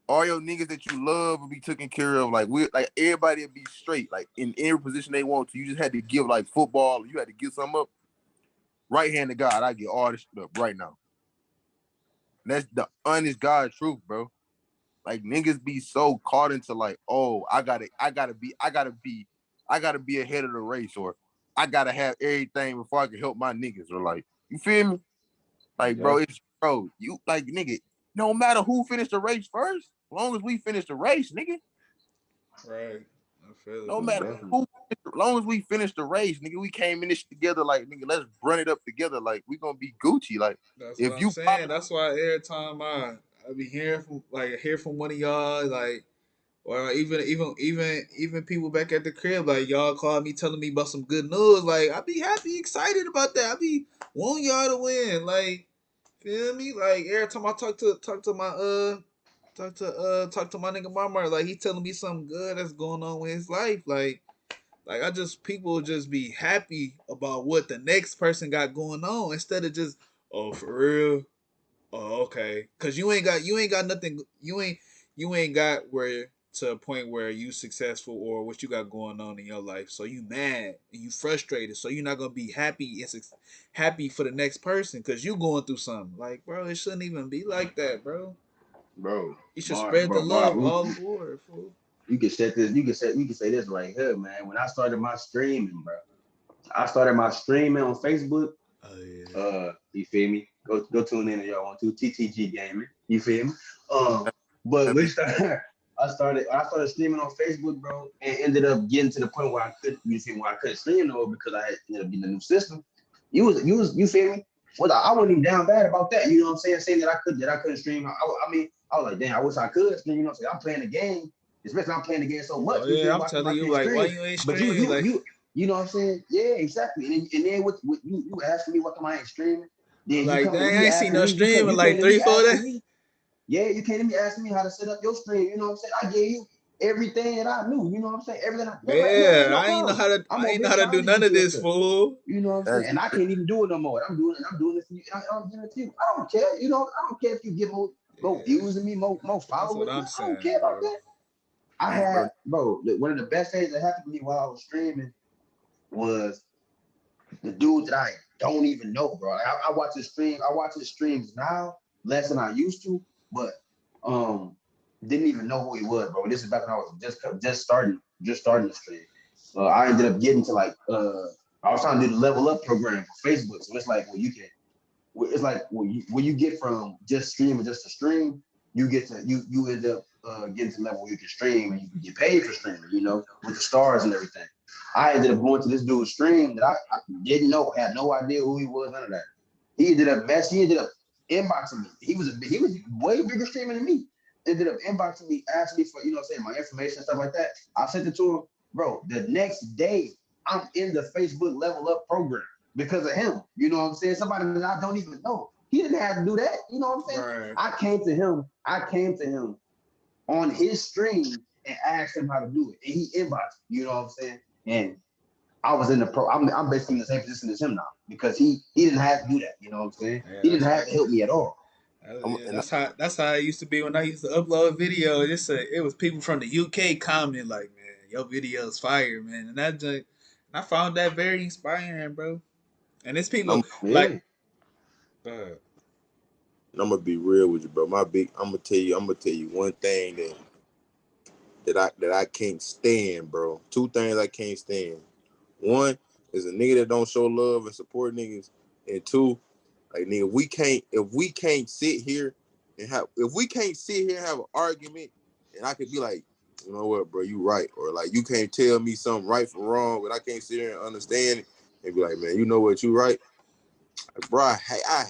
All your niggas that you love will be taken care of. Like we like everybody will be straight, like in every position they want to. You just had to give like football, you had to give something up. Right hand to God, I get all this shit up right now. And that's the honest God truth, bro. Like niggas be so caught into like, oh, I gotta be ahead of the race, or I gotta have everything before I can help my niggas, or like, you feel me? Like, Yeah. bro, it's bro, you like nigga, no matter who finished the race first, as long as we finish the race, nigga. Right. I feel it, No Most matter bro. definitely. who, as long as we finish the race, nigga, we came in this together. Like, nigga, let's run it up together. Like, we gonna be Gucci. Like, That's what if I'm you pop, saying. That's why every time I be hear from one of y'all, like, or even people back at the crib, like y'all call me telling me about some good news, like I be happy, excited about that. I be want y'all to win, like, feel me? Like every time I talk to my nigga mama, like he telling me something good that's going on with his life, like I just people just be happy about what the next person got going on instead of just, oh, for real. Oh, okay. Cause you ain't got nothing. You ain't got where to a point where you successful or what you got going on in your life. So you mad and you frustrated. So you're not gonna be happy and happy for the next person because you going through something. Like, bro, it shouldn't even be like that, bro. Bro. You should Bar, spread the bro, bar, love all aboard, fool. you can set this, you can say this right here, man. When I started my streaming, bro. I started my streaming on Facebook. Oh yeah. You feel me? Go tune in if y'all want to. TTG Gaming. You feel me? But that'd we be started. I started streaming on Facebook, bro, and ended up getting to the point where I couldn't. You feel me? Where I couldn't stream no more because I had ended up getting a new system. You feel me? Well, I wasn't even down bad about that. You know what I'm saying? Saying that I couldn't stream. I mean, I was like, damn, I wish I could stream. You know what I'm saying? I'm playing the game, especially I'm playing the game so much. Oh You feel yeah. me? I'm I telling you, can't like, why stream. you ain't But stream? Like, you know what I'm saying? Yeah, exactly. And then with you asking me what come I ain't streaming. Then you come dang, I you ain't seen asking no me, stream in you like came to me 3 4 days. asking me, yeah, you came to me asking me how to set up your stream. You know what I'm saying? I gave you everything that I knew. You know what I'm saying? Everything I was like, yeah, Yeah, man, no problem. I'm I over ain't know here how to trying do to none get of you a this, system. fool. You know what I'm saying? that's And I can't even do it no more. I'm doing it for you. I'm giving it to you. I don't care. You know, I don't care if you get more Yeah, views than me, more that's what followers. I'm I don't saying, care about bro. that. I bro. had, bro, one of the best things that happened to me while I was streaming was the dude that I don't even know, bro. Like, I watch his stream. I watch his streams now less than I used to, but um, didn't even know who he was, bro. This is back when I was just starting to stream. I ended up getting to like I was trying to do the level up program for Facebook, so it's like when you get from just streaming just to stream, you get to you end up getting to the level where you can stream and you can get paid for streaming, with the stars and everything. I ended up going to this dude's stream that I didn't know, had no idea who he was, none of that. He ended up inboxing me. He was way bigger streamer than me. Ended up inboxing me, asking me for, my information and stuff like that. I sent it to him, bro. The next day, I'm in the Facebook Level Up program because of him. You know what I'm saying? Somebody that I don't even know. He didn't have to do that. You know what I'm saying? Right. I came to him on his stream and asked him how to do it. And he inboxed me, you know what I'm saying? And I was in the pro. I'm basically in the same position as him now because he didn't have to do that. You know what I'm saying? Yeah, He didn't have to help me at all. That's how it used to be when I used to upload video. It was people from the UK commenting like, "Man, your video's fire, man," and I found that very inspiring, bro. And it's people like, I'm gonna be real with you, bro. I'm gonna tell you one thing that I can't stand, bro. Two things I can't stand. One is a nigga that don't show love and support niggas, and two, like nigga, if we can't sit here and have an argument, and I could be like, you know what, bro, you right, or like you can't tell me something right from wrong, but I can't sit here and understand it and be like, man, you know what, you right. Like, bro, I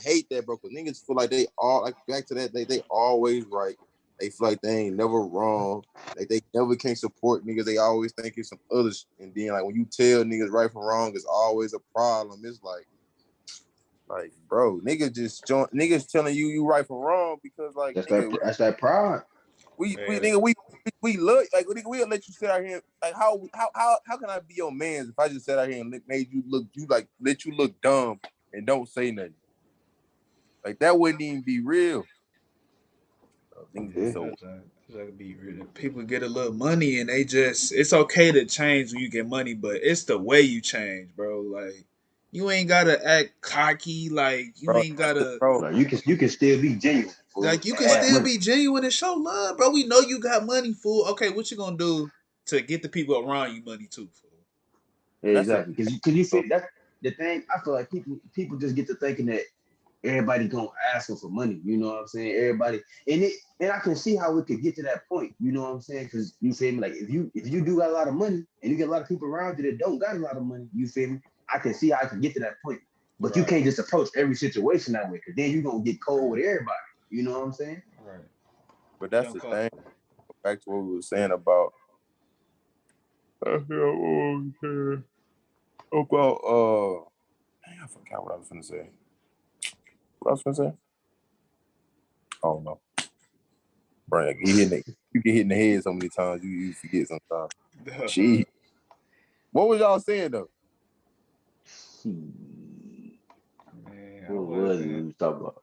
hate that, bro, because niggas feel like they all, like, back to that, they always right. They feel like they ain't never wrong. Like, they never can support niggas. They always think it's some other shit. And then, like, when you tell niggas right from wrong, it's always a problem. It's like, bro, niggas telling you right from wrong because, like, that's nigga, that's that pride. we love, like, nigga, we'll let you sit out here. Like, how can I be your man if I just sat out here and made you let you look dumb and don't say nothing? Like, that wouldn't even be real. People get a little money and it's okay to change when you get money, but it's the way you change, bro. Like, you ain't gotta act cocky, like you Bro, ain't gotta Bro, you can still be genuine. like you can still be genuine and show love, bro. We know you got money, fool. Okay, what you gonna do to get the people around you money too, fool? Yeah, exactly. Because you feel that's the thing. I feel like people just get to thinking that everybody gonna ask them for money. You know what I'm saying? Everybody, and I can see how it could get to that point. You know what I'm saying? Because you feel me? Like if you do got a lot of money and you get a lot of people around you that don't got a lot of money, you feel me? I can see how I can get to that point. But you can't just approach every situation that way, because then you're gonna get cold with everybody. You know what I'm saying? Right. But that's the thing. Back to what we were saying about I forgot what I was gonna say. I don't know. Brian, you get hit in the head so many times, you forget sometimes. Gee. What was y'all saying though? Man, what was it we was talking about?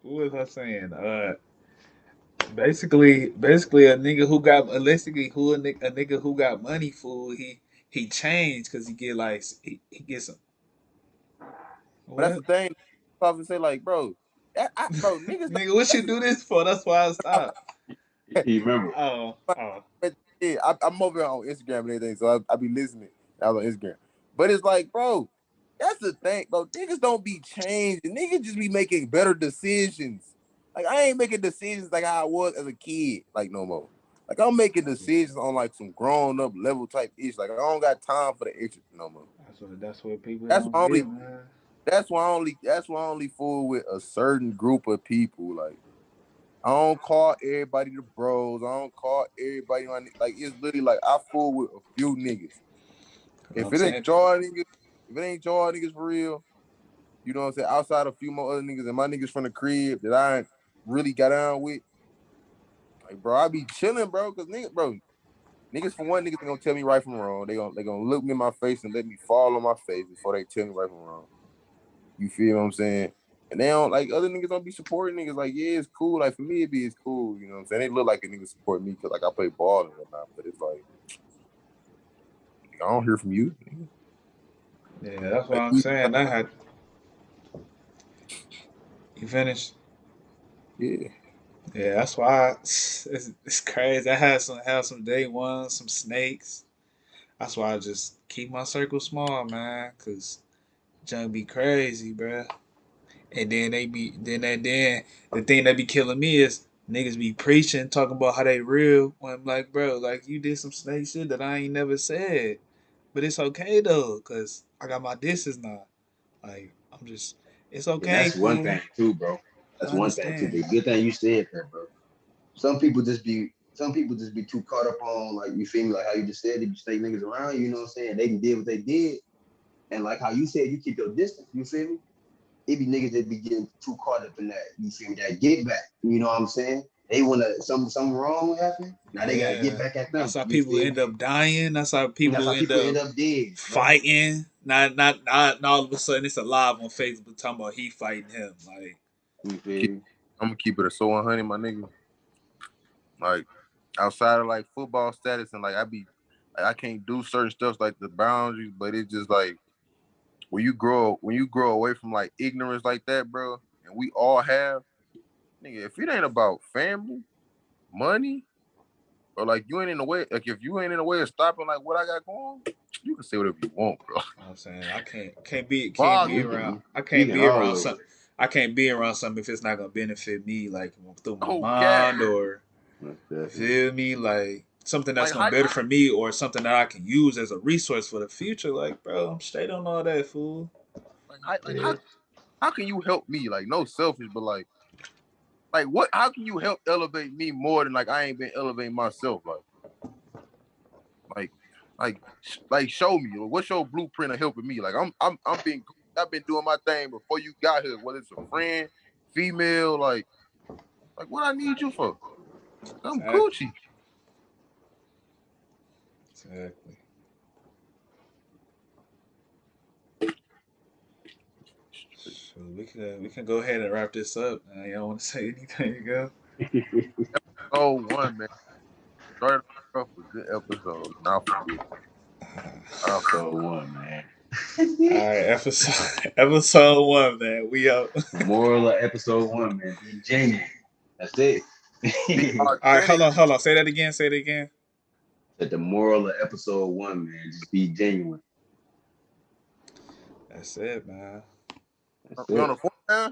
What was I saying? Basically, a nigga who got a nigga who got money, fool. He changed because he get like he gets some. But that's the thing. I was say like, bro, niggas. Nigga, what you do this for? That's why I stopped. You remember? Yeah, I'm over on Instagram and everything, so I be listening. I was on Instagram, but it's like, bro, that's the thing, bro. Niggas don't be changing. Niggas just be making better decisions. Like, I ain't making decisions like how I was as a kid, like, no more. Like, I'm making decisions on like some grown up level type ish. Like, I don't got time for the extra no more. That's what people That's don't why get, man. That's why I only fool with a certain group of people. Like, I don't call everybody the bros. I don't call everybody like it's literally like I fool with a few niggas. If it ain't y'all niggas for real, you know what I'm saying? Outside of a few more other niggas and my niggas from the crib that I ain't really got down with, like, bro, I be chilling, bro, because niggas for one, niggas gonna tell me right from wrong. They gonna look me in my face and let me fall on my face before they tell me right from wrong. You feel what I'm saying? And they don't, like, other niggas don't be supporting niggas. Like, yeah, it's cool. Like, for me, it's cool. You know what I'm saying? They look like a nigga support me because, like, I play ball and whatnot. But it's like, I don't hear from you. Yeah, that's what I'm saying. You finished? Yeah. Yeah, that's why it's crazy. I have some day ones, some snakes. That's why I just keep my circle small, man. Cause junk be crazy, bruh. And then the thing that be killing me is niggas be preaching, talking about how they real. When I'm like, bro, like you did some snake shit that I ain't never said, but it's okay though, cause I got my disses now. Like I'm just, it's Yeah, okay, that's one fool. thing too, bro. I That's one thing too. understand. The good thing you said that, bro. Some people just be too caught up on, like, you feel me, like how you just said, they be snake niggas around, you know what I'm saying? They did what they did. And like how you said, you keep your distance, you feel me? It be niggas that be getting too caught up in that, you feel me, that get back. You know what I'm saying? They wanna something wrong happen. Now they gotta get Yeah, back at that's them. how You people feel end me? up dying. That's how And that's people how end people end up up dead, bro. fighting. Not all of a sudden it's a live on Facebook talking about he fighting him. Like, You feel Keep, me? I'm gonna keep it a so 100, my nigga. Like outside of like football status and like I can't do certain stuff like the boundaries, but it's just like when you grow away from like ignorance like that, bro, and we all have, nigga, if it ain't about family, money, or like you ain't in the way, like if you ain't in the way of stopping like what I got going, you can say whatever you want, bro. you know what I'm saying, I can't be Bother me. around. I We can't can be around always. something. I can't be around something if it's not gonna benefit me, like through my Oh, cat, mind or Most you definitely. feel me, like something that's like gonna how better for me or something that I can use as a resource for the future. Like, bro, I'm straight on all that, fool. like Yeah. how can you help me? Like no selfish, but like what? How can you help elevate me more than like I ain't been elevating myself? Like, like, like, show me what's your blueprint of helping me. Like I've been doing my thing before you got here. Whether it's a friend, female, like what I need you for? I'm Exactly. Gucci. Exactly. So we can go ahead and wrap this up. Y'all want to say anything? You go. Oh, one man, started off with a good episode. Now forget. I So one, man. All right, episode episode 1, man. We out. Moral of episode one, man. Be genuine. That's it. be All right, authentic. hold on. Say that again. Say it again. That the moral of episode one, man. Just be genuine. That's it, man. That's We on it. the phone now?